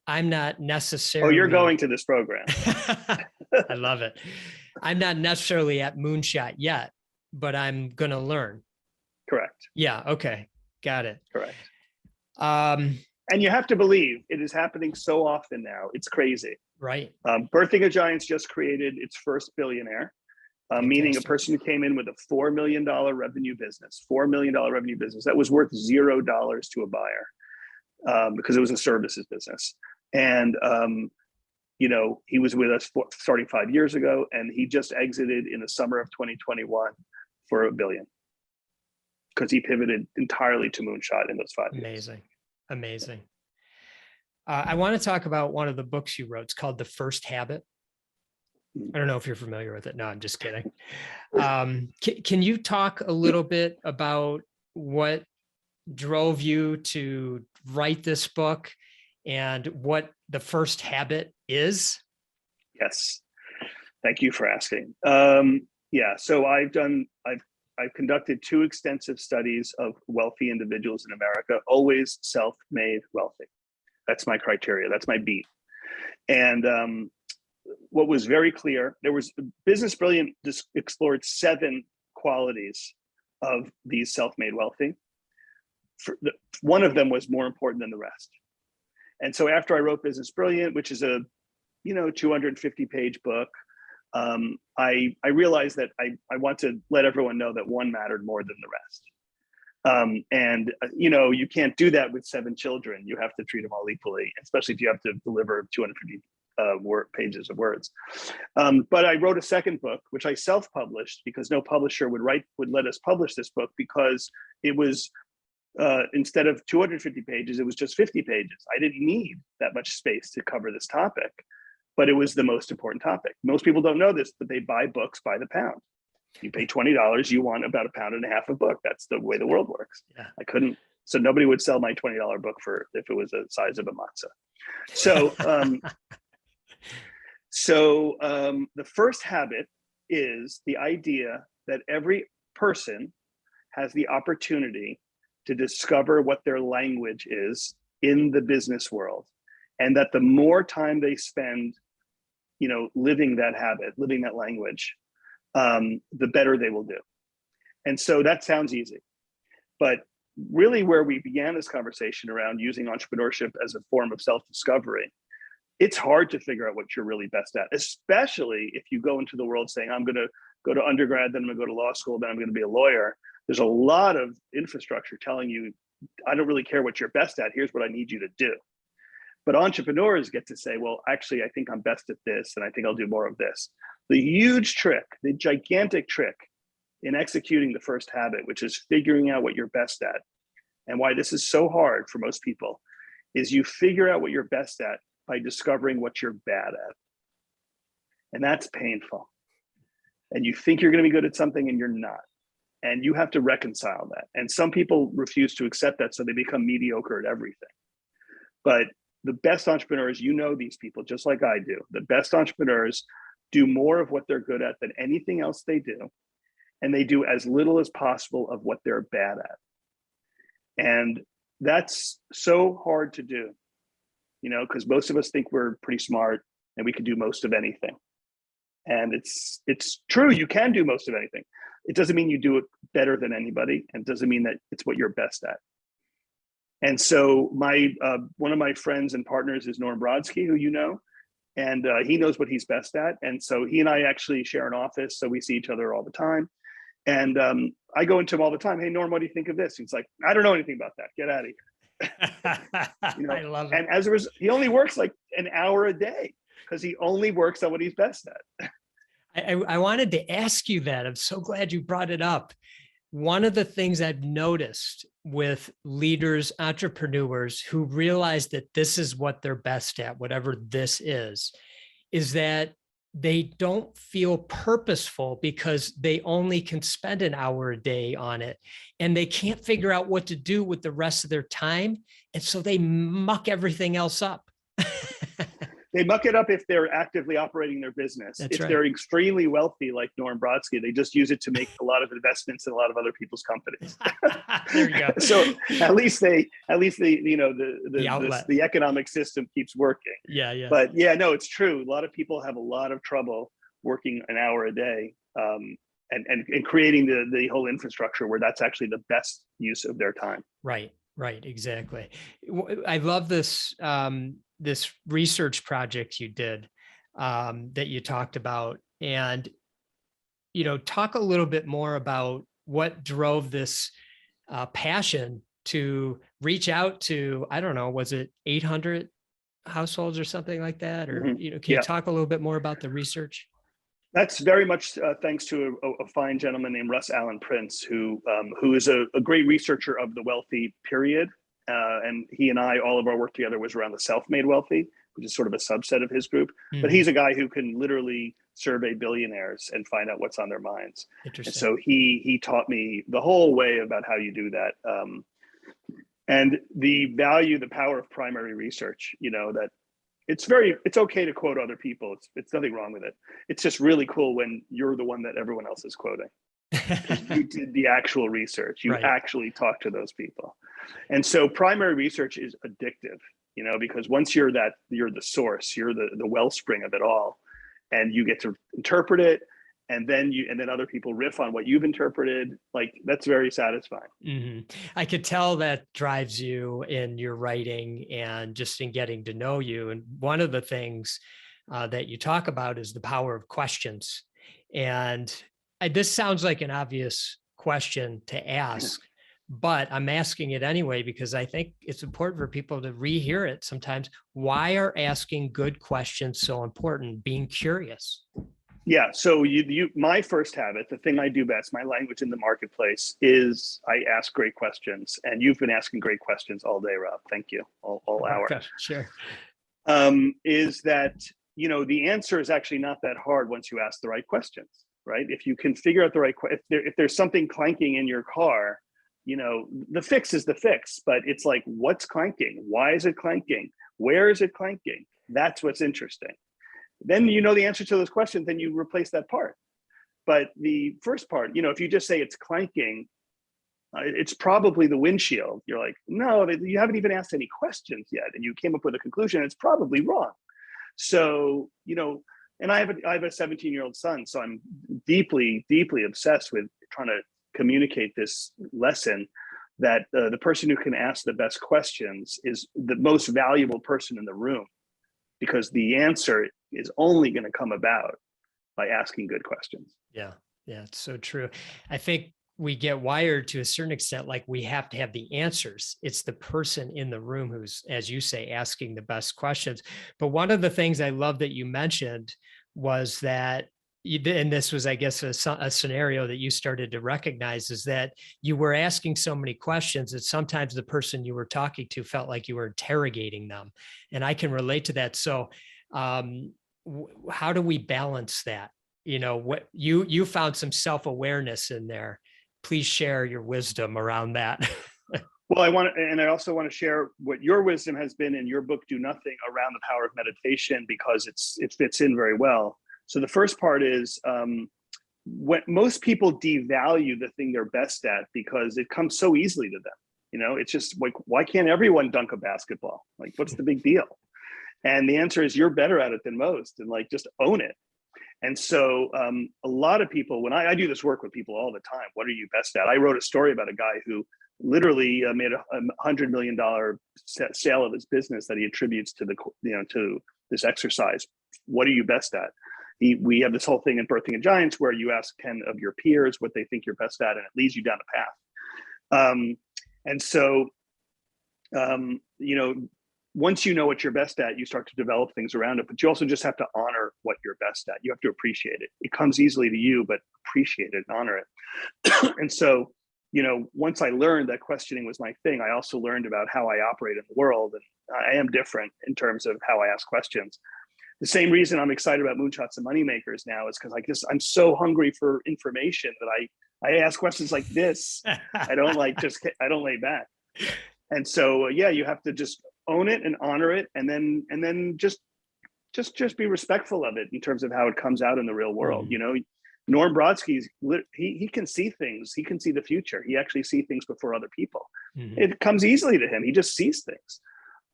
I'm not necessarily. Oh, you're going to this program. I love it. I'm not necessarily at Moonshot yet, but I'm going to learn. Correct. Yeah. Okay. Got it. Correct. And you have to believe it is happening so often now. It's crazy. Right. Birthing a Giants just created its first billionaire, meaning a person who came in with a $4 million revenue business, that was worth $0 to a buyer because it was a services business. And, he was with us starting 5 years ago, and he just exited in the summer of 2021 for $1 billion because he pivoted entirely to Moonshot in those 5 years. Amazing. I want to talk about one of the books you wrote. It's called The First Habit. I don't know if you're familiar with it. No, I'm just kidding. Can you talk a little bit about what drove you to write this book and what the first habit is? Yes. Thank you for asking. So I've conducted 2 extensive studies of wealthy individuals in America, always self-made wealthy. That's my criteria. That's my beat. And what was very clear, Business Brilliant just explored 7 qualities of these self-made wealthy. One of them was more important than the rest. And so after I wrote Business Brilliant, which is a 250-page book, I realized that I want to let everyone know that one mattered more than the rest. You can't do that with 7 children. You have to treat them all equally, especially if you have to deliver 250 pages of words. But I wrote a second book, which I self-published because no publisher would let us publish this book because it was, instead of 250 pages, it was just 50 pages. I didn't need that much space to cover this topic, but it was the most important topic. Most people don't know this, but they buy books by the pound. You pay $20, you want about £1.50 a book. That's the way the world works. Yeah. I couldn't, so nobody would sell my $20 book if it was the size of a matzah. So, the first habit is the idea that every person has the opportunity to discover what their language is in the business world. And that the more time they spend, living that habit, living that language, the better they will do. And so that sounds easy, but really where we began this conversation around using entrepreneurship as a form of self-discovery, it's hard to figure out what you're really best at, especially if you go into the world saying, I'm going to go to undergrad, then I'm going to go to law school, then I'm going to be a lawyer. There's a lot of infrastructure telling you, I don't really care what you're best at. Here's what I need you to do. But entrepreneurs get to say, well, actually, I think I'm best at this, and I think I'll do more of this. The huge trick, the gigantic trick in executing the first habit, which is figuring out what you're best at, and why this is so hard for most people, is you figure out what you're best at by discovering what you're bad at. And that's painful. And you think you're going to be good at something and you're not. And you have to reconcile that. And some people refuse to accept that, so they become mediocre at everything. But the best entrepreneurs, you know these people just like I do. The best entrepreneurs do more of what they're good at than anything else they do. And they do as little as possible of what they're bad at. And that's so hard to do, you know, because most of us think we're pretty smart and we can do most of anything. And it's true, you can do most of anything. It doesn't mean you do it better than anybody, and it doesn't mean that it's what you're best at. And so one of my friends and partners is Norm Brodsky, who you know, and he knows what he's best at. And so he and I actually share an office, so we see each other all the time. And I go into him all the time. Hey, Norm, what do you think of this? He's like, I don't know anything about that. Get out of here. You know? I love it. And as a result, he only works like an hour a day because he only works on what he's best at. I wanted to ask you that. I'm so glad you brought it up. One of the things I've noticed with leaders, entrepreneurs who realize that this is what they're best at, whatever this is that they don't feel purposeful because they only can spend an hour a day on it, and they can't figure out what to do with the rest of their time. And so they muck everything else up. They muck it up if they're actively operating their business. That's if right. They're extremely wealthy, like Norm Brodsky, they just use it to make a lot of investments in a lot of other people's companies. There you go. So at least they, you know, the economic system keeps working. Yeah. But yeah, no, it's true. A lot of people have a lot of trouble working an hour a day, and creating the whole infrastructure where that's actually the best use of their time. Right, exactly. I love this this research project you did that you talked about, and you know, talk a little bit more about what drove this passion to reach out to, I don't know, was it 800 households or something like that? Or, you know, can you talk a little bit more about the research? That's very much thanks to a fine gentleman named Russ Allen Prince, who is a great researcher of the wealthy period. And he and I, all of our work together was around the self-made wealthy, which is sort of a subset of his group. Mm-hmm. But he's a guy who can literally survey billionaires and find out what's on their minds. Interesting. And so he taught me the whole way about how you do that. And the power of primary research, you know, that it's okay to quote other people. It's nothing wrong with it. It's just really cool when you're the one that everyone else is quoting. You did the actual research. You actually talked to those people. And so primary research is addictive, you know, because once you're the source, you're the wellspring of it all, and you get to interpret it. And then other people riff on what you've interpreted. Like, that's very satisfying. Mm-hmm. I could tell that drives you in your writing and just in getting to know you. And one of the things that you talk about is the power of questions. And this sounds like an obvious question to ask, but I'm asking it anyway, because I think it's important for people to rehear it sometimes. Why are asking good questions so important? Being curious. Yeah. So my first habit, the thing I do best, my language in the marketplace, is I ask great questions. And you've been asking great questions all day, Rob. Thank you. All hour. Sure. Is that, you know, the answer is actually not that hard once you ask the right questions, right? If you can figure out the right question, if there's something clanking in your car, you know, the fix is the fix, but it's like, what's clanking? Why is it clanking? Where is it clanking? That's what's interesting. Then you know the answer to those questions, then you replace that part. But the first part, you know, if you just say it's clanking, it's probably the windshield. You're like, no, you haven't even asked any questions yet, and you came up with a conclusion. It's probably wrong. So, you know, and I have a 17-year-old son, so I'm deeply, deeply obsessed with trying to communicate this lesson that the person who can ask the best questions is the most valuable person in the room, because the answer is only going to come about by asking good questions. Yeah, it's so true. I think we get wired to a certain extent, like we have to have the answers. It's the person in the room who's, as you say, asking the best questions. But one of the things I love that you mentioned was that and this was, I guess, a scenario that you started to recognize, is that you were asking so many questions that sometimes the person you were talking to felt like you were interrogating them. And I can relate to that. So how do we balance that? What you found some self-awareness in there. Please share your wisdom around that. Well, I also want to share what your wisdom has been in your book, Do Nothing, around the power of meditation, because it fits in very well. So the first part is when most people devalue the thing they're best at because it comes so easily to them. It's just like, why can't everyone dunk a basketball? Like, what's the big deal? And the answer is, you're better at it than most, and like, just own it. And so a lot of people, when I do this work with people all the time, what are you best at? I wrote a story about a guy who literally made $100 million sale of his business that he attributes to to this exercise. What are you best at? We have this whole thing in Birthing a Giants where you ask 10 of your peers what they think you're best at, and it leads you down a path. And so, once you know what you're best at, you start to develop things around it, but you also just have to honor what you're best at. You have to appreciate it. It comes easily to you, but appreciate it and honor it. And so, once I learned that questioning was my thing, I also learned about how I operate in the world. And I am different in terms of how I ask questions. The same reason I'm excited about Moonshots and Moneymakers now is because I'm so hungry for information that I ask questions like this. I don't lay back. And so, you have to just own it and honor it, and then just be respectful of it in terms of how it comes out in the real world. Mm-hmm. Norm Brodsky's he can see things. He can see the future. He actually sees things before other people. Mm-hmm. It comes easily to him. He just sees things.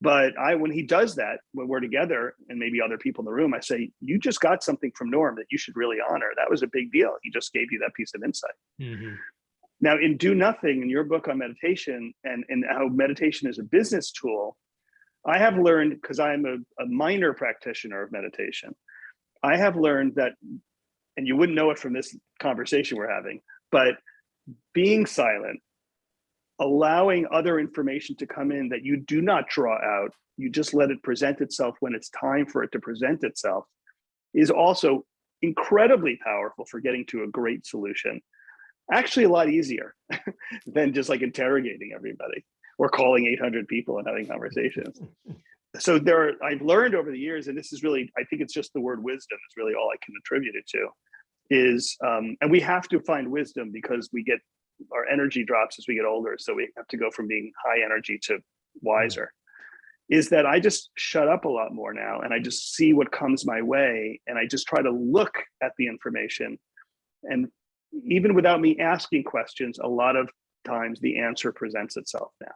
But when he does that, when we're together and maybe other people in the room, I say, you just got something from Norm that you should really honor. That was a big deal. He just gave you that piece of insight. Mm-hmm. Now, in Do Nothing, in your book on meditation and how meditation is a business tool, I have learned, because I'm a minor practitioner of meditation, I have learned that, and you wouldn't know it from this conversation we're having, but being silent, allowing other information to come in that you do not draw out, you just let it present itself when it's time for it to present itself, is also incredibly powerful for getting to a great solution. Actually, a lot easier than just like interrogating everybody or calling 800 people and having conversations. So I've learned over the years, and this is really, I think it's just the word wisdom is really all I can attribute it to, is, and we have to find wisdom because our energy drops as we get older. So we have to go from being high energy to wiser. Is that I just shut up a lot more now, and I just see what comes my way, and I just try to look at the information. And even without me asking questions, a lot of times the answer presents itself now.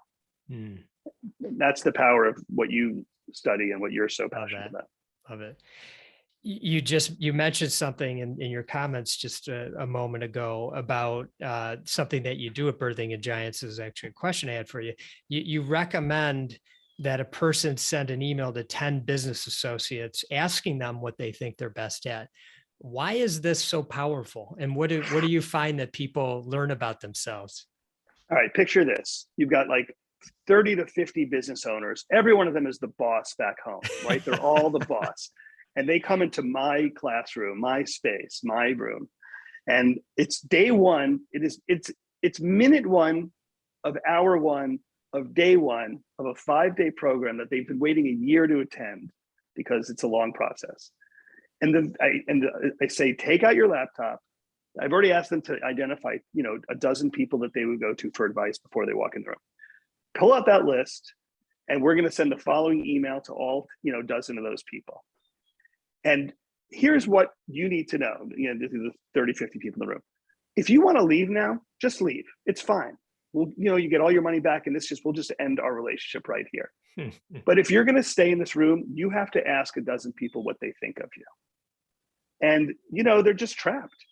That's the power of what you study and what you're so passionate about. Love it. You mentioned something in your comments just a moment ago about something that you do at Birthing a Giants. Is actually a question I had for you. You recommend that a person send an email to 10 business associates asking them what they think they're best at. Why is this so powerful? And what do you find that people learn about themselves? All right, picture this. You've got like 30 to 50 business owners. Every one of them is the boss back home, right? They're all the boss. And they come into my classroom, my space, my room. And it's day one. It's minute one of hour one of day one of a 5-day program that they've been waiting a year to attend because it's a long process. And then I say, take out your laptop. I've already asked them to identify, a dozen people that they would go to for advice before they walk in the room. Pull out that list, and we're going to send the following email to all, dozen of those people. And here's what you need to know. This is the 30, 50 people in the room. If you want to leave now, just leave. It's fine. Well, you get all your money back, and we'll just end our relationship right here. But if you're going to stay in this room, you have to ask a dozen people what they think of you. And, they're just trapped.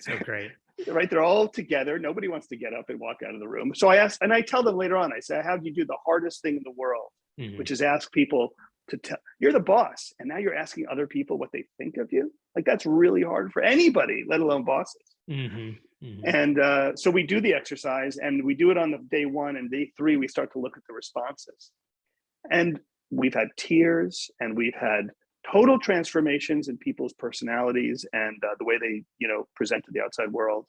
So great. Right. They're all together. Nobody wants to get up and walk out of the room. So I ask, and I tell them later on, I say, I have you do the hardest thing in the world, which is ask people to tell. You're the boss, and now you're asking other people what they think of you. Like, that's really hard for anybody, let alone bosses. And so we do the exercise, and we do it on the day one, and day three, we start to look at the responses. And we've had tears, and we've had total transformations in people's personalities and the way they, present to the outside world.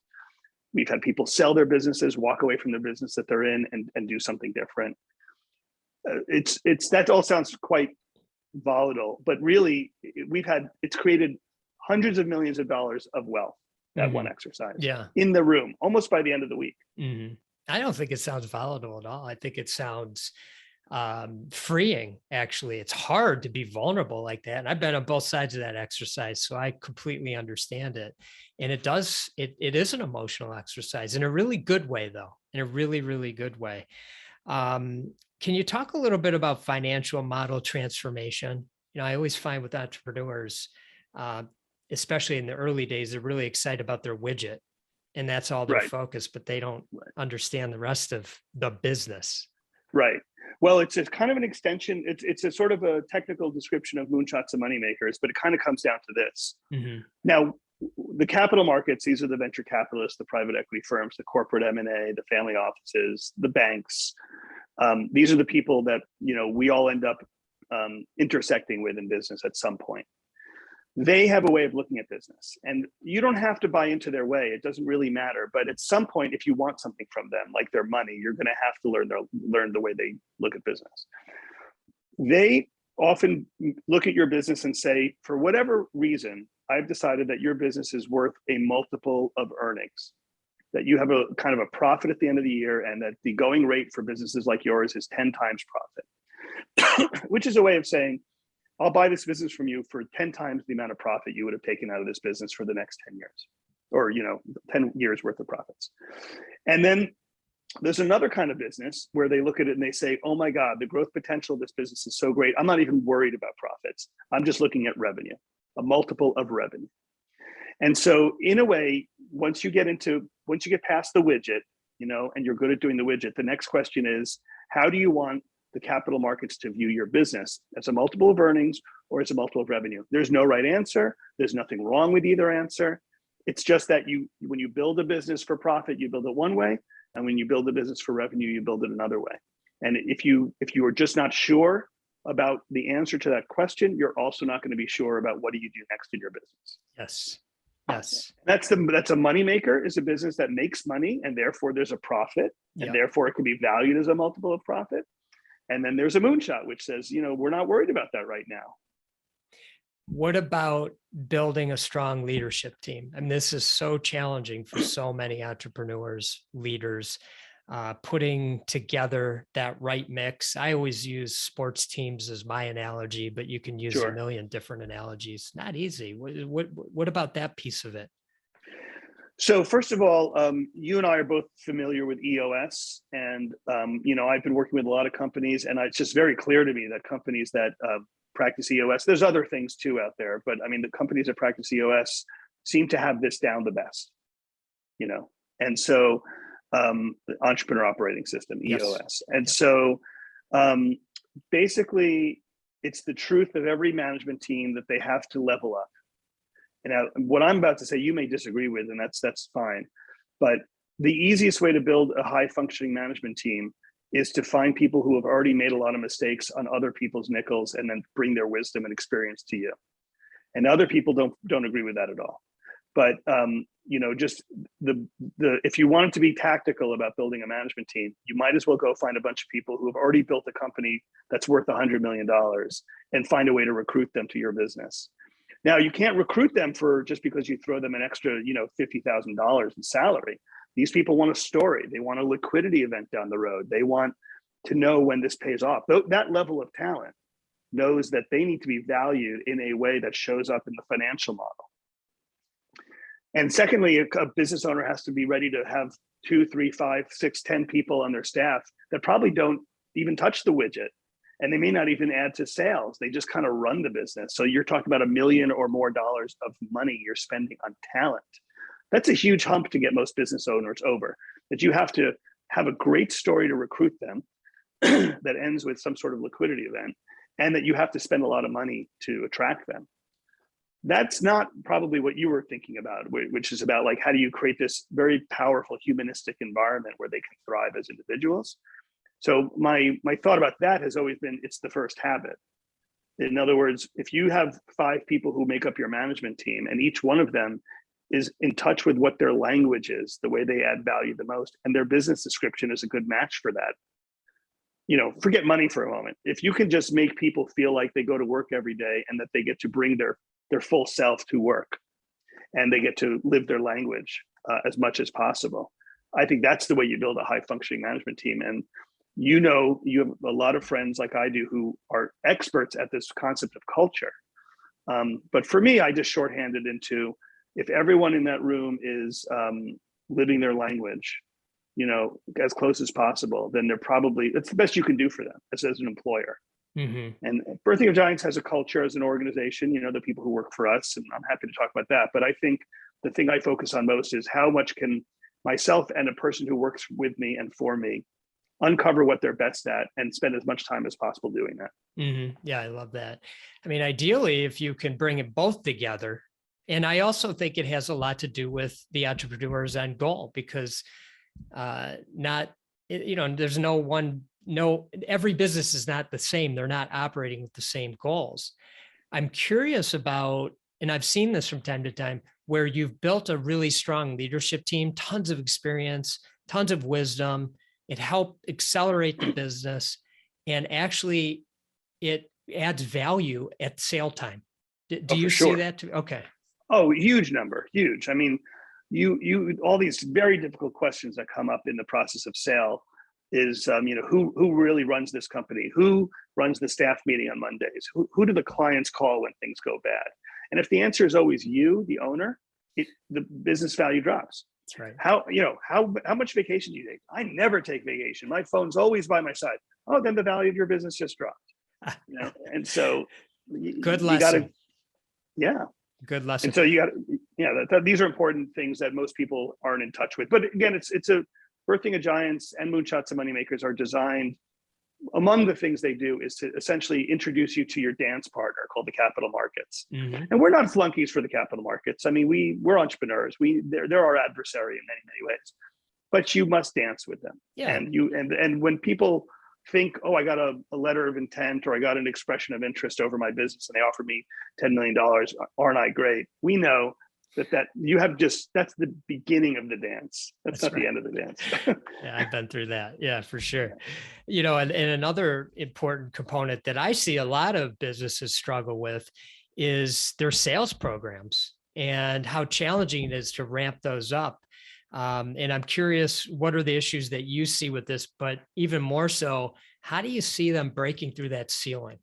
We've had people sell their businesses, walk away from the business that they're in, and do something different. It's that all sounds quite volatile, but really it's created hundreds of millions of dollars of wealth, that one exercise. Yeah. In the room, almost by the end of the week. I don't think it sounds volatile at all. I think it sounds freeing. Actually, it's hard to be vulnerable like that. And I've been on both sides of that exercise, so I completely understand it. And it is an emotional exercise in a really good way, though, in a really, really good way. Can you talk a little bit about financial model transformation? I always find with entrepreneurs, especially in the early days, they're really excited about their widget, and that's all their focus, but they don't understand the rest of the business. Right. Well, it's kind of an extension. It's a sort of a technical description of Moonshots and Moneymakers, but it kind of comes down to this. Now, the capital markets, these are the venture capitalists, the private equity firms, the corporate M&A, the family offices, the banks. These are the people that, we all end up intersecting with in business at some point. They have a way of looking at business, and you don't have to buy into their way. It doesn't really matter. But at some point, if you want something from them, like their money, you're going to have to learn the way they look at business. They often look at your business and say, for whatever reason, I've decided that your business is worth a multiple of earnings, that you have a kind of a profit at the end of the year, and that the going rate for businesses like yours is 10 times profit, which is a way of saying, I'll buy this business from you for 10 times the amount of profit you would have taken out of this business for the next 10 years, or 10 years worth of profits. And then there's another kind of business where they look at it and they say, oh my God, the growth potential of this business is so great. I'm not even worried about profits. I'm just looking at revenue, a multiple of revenue. And so in a way, once you get past the widget, and you're good at doing the widget, the next question is, how do you want the capital markets to view your business, as a multiple of earnings or as a multiple of revenue? There's no right answer. There's nothing wrong with either answer. It's just that when you build a business for profit, you build it one way. And when you build a business for revenue, you build it another way. And if you are just not sure about the answer to that question, you're also not going to be sure about what do you do next in your business. Yes. That's a moneymaker, is a business that makes money, and therefore there's a profit, and therefore it can be valued as a multiple of profit. And then there's a moonshot, which says, we're not worried about that right now. What about building a strong leadership team? And this is so challenging for so many entrepreneurs, leaders, putting together that right mix. I always use sports teams as my analogy, but you can use a million different analogies. Not easy. What about that piece of it? So first of all, you and I are both familiar with EOS, and I've been working with a lot of companies, and it's just very clear to me that companies that practice EOS, there's other things too out there, but I mean, the companies that practice EOS seem to have this down the best, and so the Entrepreneur Operating System, EOS. And so basically, it's the truth of every management team that they have to level up. Now, what I'm about to say, you may disagree with, and that's fine. But the easiest way to build a high functioning management team is to find people who have already made a lot of mistakes on other people's nickels, and then bring their wisdom and experience to you. And other people don't agree with that at all. But just if you wanted to be tactical about building a management team, you might as well go find a bunch of people who have already built a company that's worth $100 million and find a way to recruit them to your business. Now, you can't recruit them just because you throw them an extra, $50,000 in salary. These people want a story. They want a liquidity event down the road. They want to know when this pays off. That level of talent knows that they need to be valued in a way that shows up in the financial model. And secondly, a business owner has to be ready to have 2, 3, 5, 6, 10 people on their staff that probably don't even touch the widget. And they may not even add to sales. They just kind of run the business. So you're talking about $1 million or more of money you're spending on talent. That's a huge hump to get most business owners over, that you have to have a great story to recruit them that ends with some sort of liquidity event, and that you have to spend a lot of money to attract them. That's not probably what you were thinking about, which is about how do you create this very powerful humanistic environment where they can thrive as individuals. So my thought about that has always been, it's the first habit. In other words, if you have 5 people who make up your management team and each one of them is in touch with what their language is, the way they add value the most, and their business description is a good match for that, forget money for a moment. If you can just make people feel like they go to work every day and that they get to bring their full self to work and they get to live their language as much as possible, I think that's the way you build a high functioning management team. And you have a lot of friends like I do who are experts at this concept of culture. But for me, I just shorthanded into, if everyone in that room is living their language, as close as possible, then it's the best you can do for them as an employer. Mm-hmm. And Birthing of Giants has a culture as an organization, the people who work for us, and I'm happy to talk about that. But I think the thing I focus on most is how much can myself and a person who works with me and for me uncover what they're best at and spend as much time as possible doing that. Mm-hmm. Yeah, I love that. I mean, ideally, if you can bring it both together. And I also think it has a lot to do with the entrepreneur's end goal, because there's every business is not the same. They're not operating with the same goals. I'm curious about, and I've seen this from time to time, where you've built a really strong leadership team, tons of experience, tons of wisdom. It helped accelerate the business, and actually it adds value at sale time. Do you see that too? Okay. Oh, huge number, huge. I mean, you all these very difficult questions that come up in the process of sale is, who really runs this company? Who runs the staff meeting on Mondays? Who do the clients call when things go bad? And if the answer is always you, the owner, the business value drops. That's right. How much vacation do you take? I never take vacation. My phone's always by my side. Oh, then the value of your business just dropped. And so good lesson. Good lesson. And so these are important things that most people aren't in touch with. But again, it's Birthing of Giants and Moonshots and Moneymakers are designed, among the things they do is to essentially introduce you to your dance partner called the capital markets. Mm-hmm. And we're not flunkies for the capital markets. I mean, we're entrepreneurs. They're our adversary in many, many ways, but you must dance with them. Yeah. And when people think, oh, I got a letter of intent, or I got an expression of interest over my business and they offer me $10 million, aren't I great? We know that you have that's the beginning of the dance. That's not right. The end of the dance. Yeah, I've been through that. Yeah, for sure. And another important component that I see a lot of businesses struggle with is their sales programs and how challenging it is to ramp those up. And I'm curious, what are the issues that you see with this, but even more so, how do you see them breaking through that ceiling?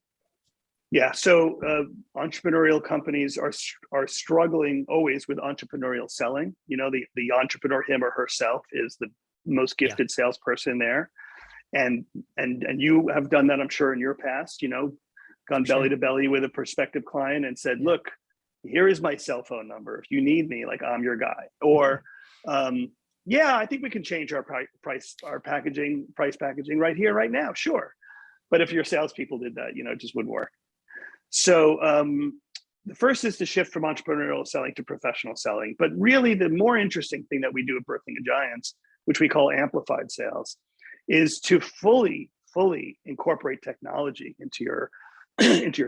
Yeah, so entrepreneurial companies are struggling always with entrepreneurial selling. The entrepreneur, him or herself, is the most gifted salesperson there, and you have done that, I'm sure, in your past. Gone belly to belly with a prospective client and said, "Look, here is my cell phone number. If you need me, like, I'm your guy." Or, I think we can change our price packaging right here, right now. Sure, but if your salespeople did that, it just wouldn't work. So the first is to shift from entrepreneurial selling to professional selling. But really, the more interesting thing that we do at Birthing of Giants, which we call amplified sales, is to fully incorporate technology into your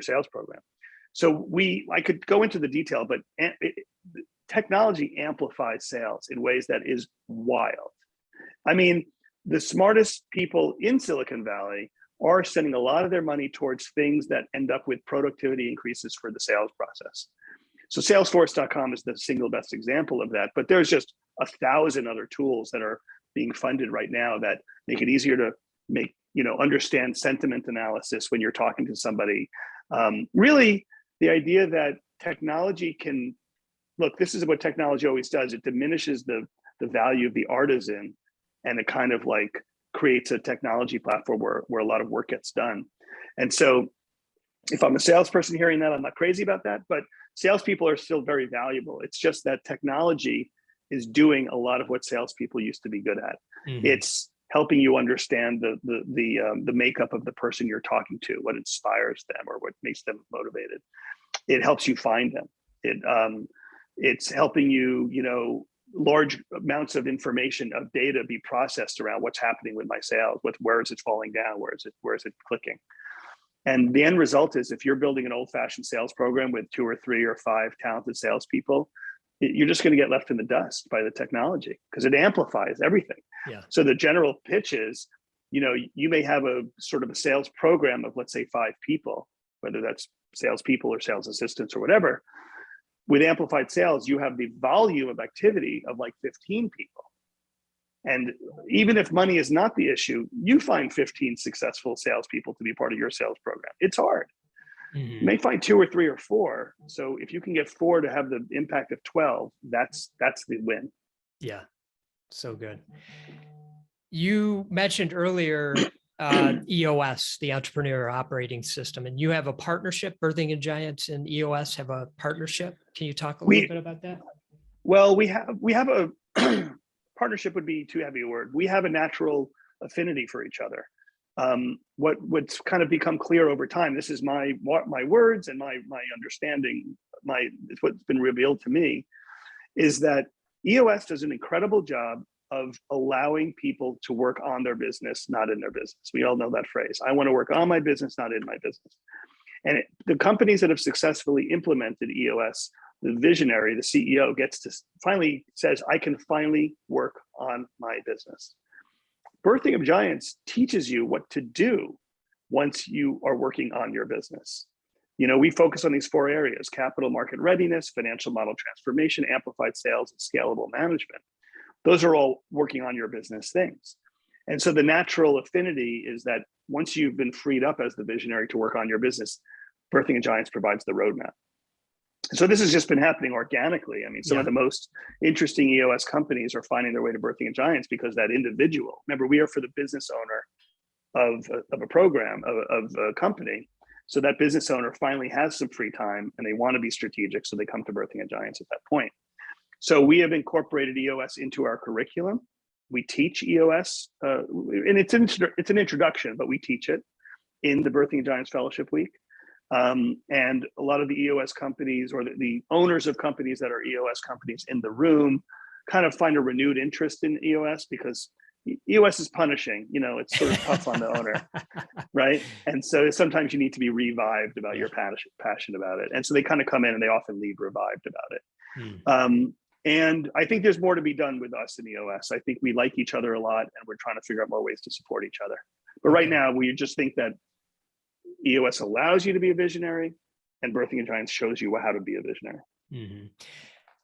sales program. So I could go into the detail, but technology amplifies sales in ways that is wild. I mean, the smartest people in Silicon Valley are sending a lot of their money towards things that end up with productivity increases for the sales process. So Salesforce.com is the single best example of that, but there's just 1,000 other tools that are being funded right now that make it easier to understand sentiment analysis when you're talking to somebody. Really, the idea that technology can, look, this is what technology always does. It diminishes the value of the artisan, and it kind of like creates a technology platform where a lot of work gets done. And so if I'm a salesperson hearing that, I'm not crazy about that, but salespeople are still very valuable. It's just that technology is doing a lot of what salespeople used to be good at. Mm-hmm. It's helping you understand the makeup of the person you're talking to, what inspires them or what makes them motivated. It helps you find them. It's helping you, large amounts of information, of data be processed around what's happening with my sales, where is it falling down, where is it clicking. And the end result is if you're building an old-fashioned sales program with 2 or 3 or 5 talented salespeople, you're just going to get left in the dust by the technology because it amplifies everything. Yeah. So the general pitch is, you may have a sort of a sales program of, let's say, 5 people, whether that's salespeople or sales assistants or whatever. With amplified sales, you have the volume of activity of like 15 people. And even if money is not the issue, you find 15 successful salespeople to be part of your sales program. It's hard. Mm-hmm. You may find 2 or 3 or 4. So if you can get 4 to have the impact of 12, that's the win. Yeah. So good. You mentioned earlier EOS, the Entrepreneur Operating System, and you have a partnership. Birthing and Giants and EOS have a partnership. Can you talk a little bit about that? Well, we have a partnership would be too heavy a word. We have a natural affinity for each other. What's kind of become clear over time, this is my words and my understanding, it's what's been revealed to me, is that EOS does an incredible job of allowing people to work on their business, not in their business. We all know that phrase. I want to work on my business, not in my business. And the companies that have successfully implemented EOS, the visionary, the CEO finally says, I can finally work on my business. Birthing of Giants teaches you what to do once you are working on your business. We focus on these 4 areas: capital market readiness, financial model transformation, amplified sales, and scalable management. Those are all working on your business things. And so the natural affinity is that once you've been freed up as the visionary to work on your business, Birthing of Giants provides the roadmap. So this has just been happening organically. I mean, some of the most interesting EOS companies are finding their way to Birthing of Giants because that individual, remember, we are for the business owner of a program, of a company. So that business owner finally has some free time and they want to be strategic. So they come to Birthing of Giants at that point. So we have incorporated EOS into our curriculum. We teach EOS, and it's an introduction, but we teach it in the Birthing of Giants Fellowship Week. And a lot of the EOS companies or the owners of companies that are EOS companies in the room kind of find a renewed interest in EOS because EOS is punishing, it's sort of tough on the owner, right? And so sometimes you need to be revived about your passion about it. And so they kind of come in and they often leave revived about it. And I think there's more to be done with us in EOS. I think we like each other a lot and we're trying to figure out more ways to support each other. But right now we just think that EOS allows you to be a visionary and Birthing of Giants shows you how to be a visionary. Mm-hmm.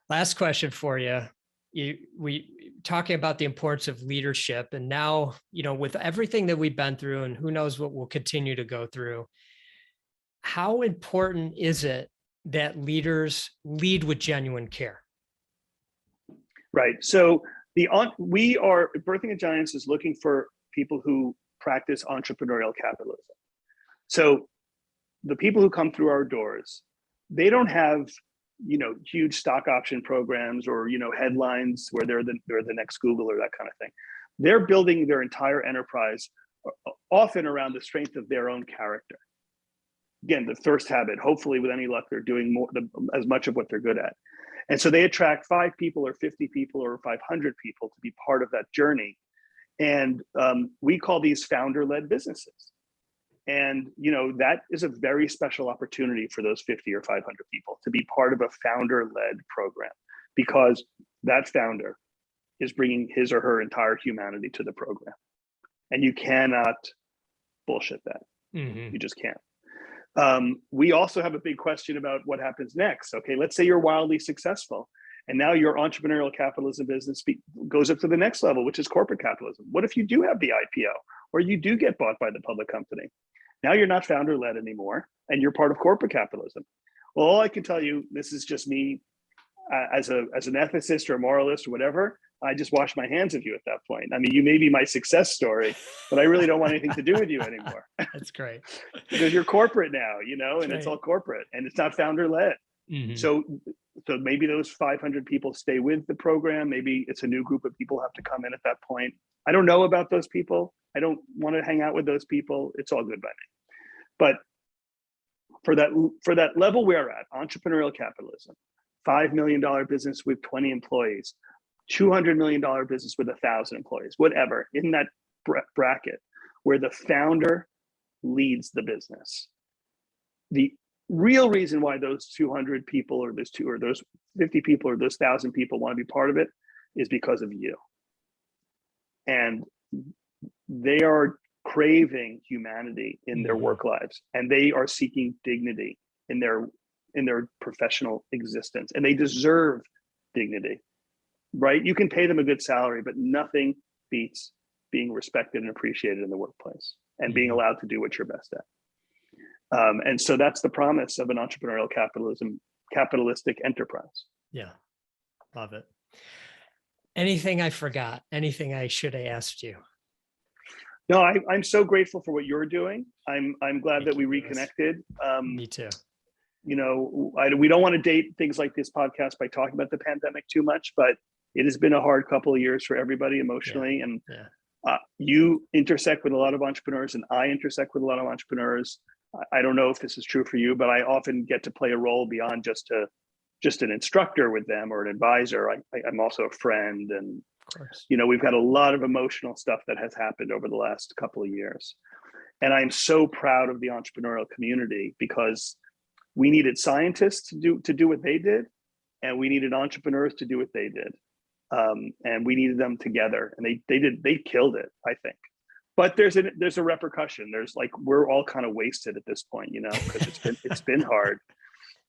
Last question for you. We talking about the importance of leadership, and now, with everything that we've been through and who knows what we'll continue to go through, how important is it that leaders lead with genuine care? Right. So Birthing of Giants is looking for people who practice entrepreneurial capitalism. So the people who come through our doors, they don't have, huge stock option programs or, headlines where they're the next Google or that kind of thing. They're building their entire enterprise often around the strength of their own character. Again, the first habit, hopefully with any luck, they're doing as much of what they're good at. And so they attract 5 people or 50 people or 500 people to be part of that journey. And we call these founder-led businesses. And, that is a very special opportunity for those 50 or 500 people to be part of a founder-led program, because that founder is bringing his or her entire humanity to the program. And you cannot bullshit that. Mm-hmm. You just can't. We also have a big question about what happens next. Okay, let's say you're wildly successful and now your entrepreneurial capitalism business goes up to the next level, which is corporate capitalism. What if you do have the IPO or you do get bought by the public company? Now you're not founder-led anymore and you're part of corporate capitalism. Well, all I can tell you, this is just me as an ethicist or a moralist or whatever, I just wash my hands of you at that point. I mean, you may be my success story, but I really don't want anything to do with you anymore. That's great. Because you're corporate now, and That's it's all corporate and it's not founder-led. Mm-hmm. So maybe those 500 people stay with the program. Maybe it's a new group of people have to come in at that point. I don't know about those people. I don't want to hang out with those people. It's all good by me. But for that level we're at, entrepreneurial capitalism, $5 million business with 20 employees, $200 million business with 1,000 employees, whatever, in that bracket where the founder leads the business. the real reason why those 200 people or those 50 people or those 1,000 people want to be part of it is because of you. And they are craving humanity in their work lives, and they are seeking dignity in their professional existence, and they deserve dignity, right? You can pay them a good salary, but nothing beats being respected and appreciated in the workplace and being allowed to do what you're best at. And so that's the promise of an entrepreneurial capitalistic enterprise. Yeah, love it. Anything I forgot? Anything I should have asked you? No, I'm so grateful for what you're doing. I'm glad that we reconnected. Me too. You know, we don't want to date things like this podcast by talking about the pandemic too much, but it has been a hard couple of years for everybody emotionally. And you intersect with a lot of entrepreneurs, and I intersect with a lot of entrepreneurs. I don't know if this is true for you, but I often get to play a role beyond just an instructor with them or an advisor. I'm also a friend, and of course, you know, we've had a lot of emotional stuff that has happened over the last couple of years. And I'm so proud of the entrepreneurial community, because we needed scientists to do what they did, and we needed entrepreneurs to do what they did. And we needed them together, and they killed it, I think. But there's a repercussion. There's like, we're all kind of wasted at this point, you know, because it's been hard.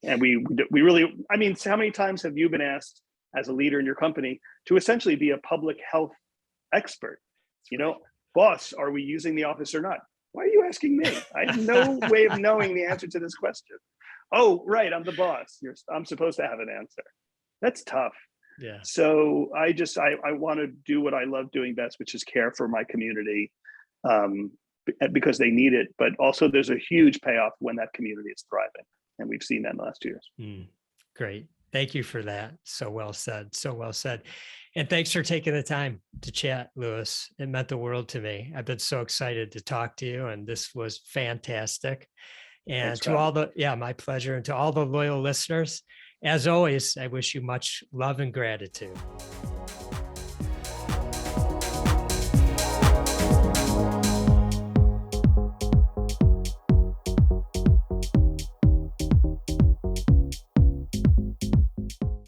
And we really, I mean, how many times have you been asked as a leader in your company to essentially be a public health expert? You know, boss, are we using the office or not? Why are you asking me? I have no way of knowing the answer to this question. Oh, right, I'm the boss. I'm supposed to have an answer. That's tough. Yeah. So I want to do what I love doing best, which is care for my community, because they need it. But also there's a huge payoff when that community is thriving. And we've seen that in the last 2 years. Great. Thank you for that. So well said. So well said. And thanks for taking the time to chat, Louis. It meant the world to me. I've been so excited to talk to you, and this was fantastic. And Thanks, to Rob. all the, my pleasure. And to all the loyal listeners, as always, I wish you much love and gratitude.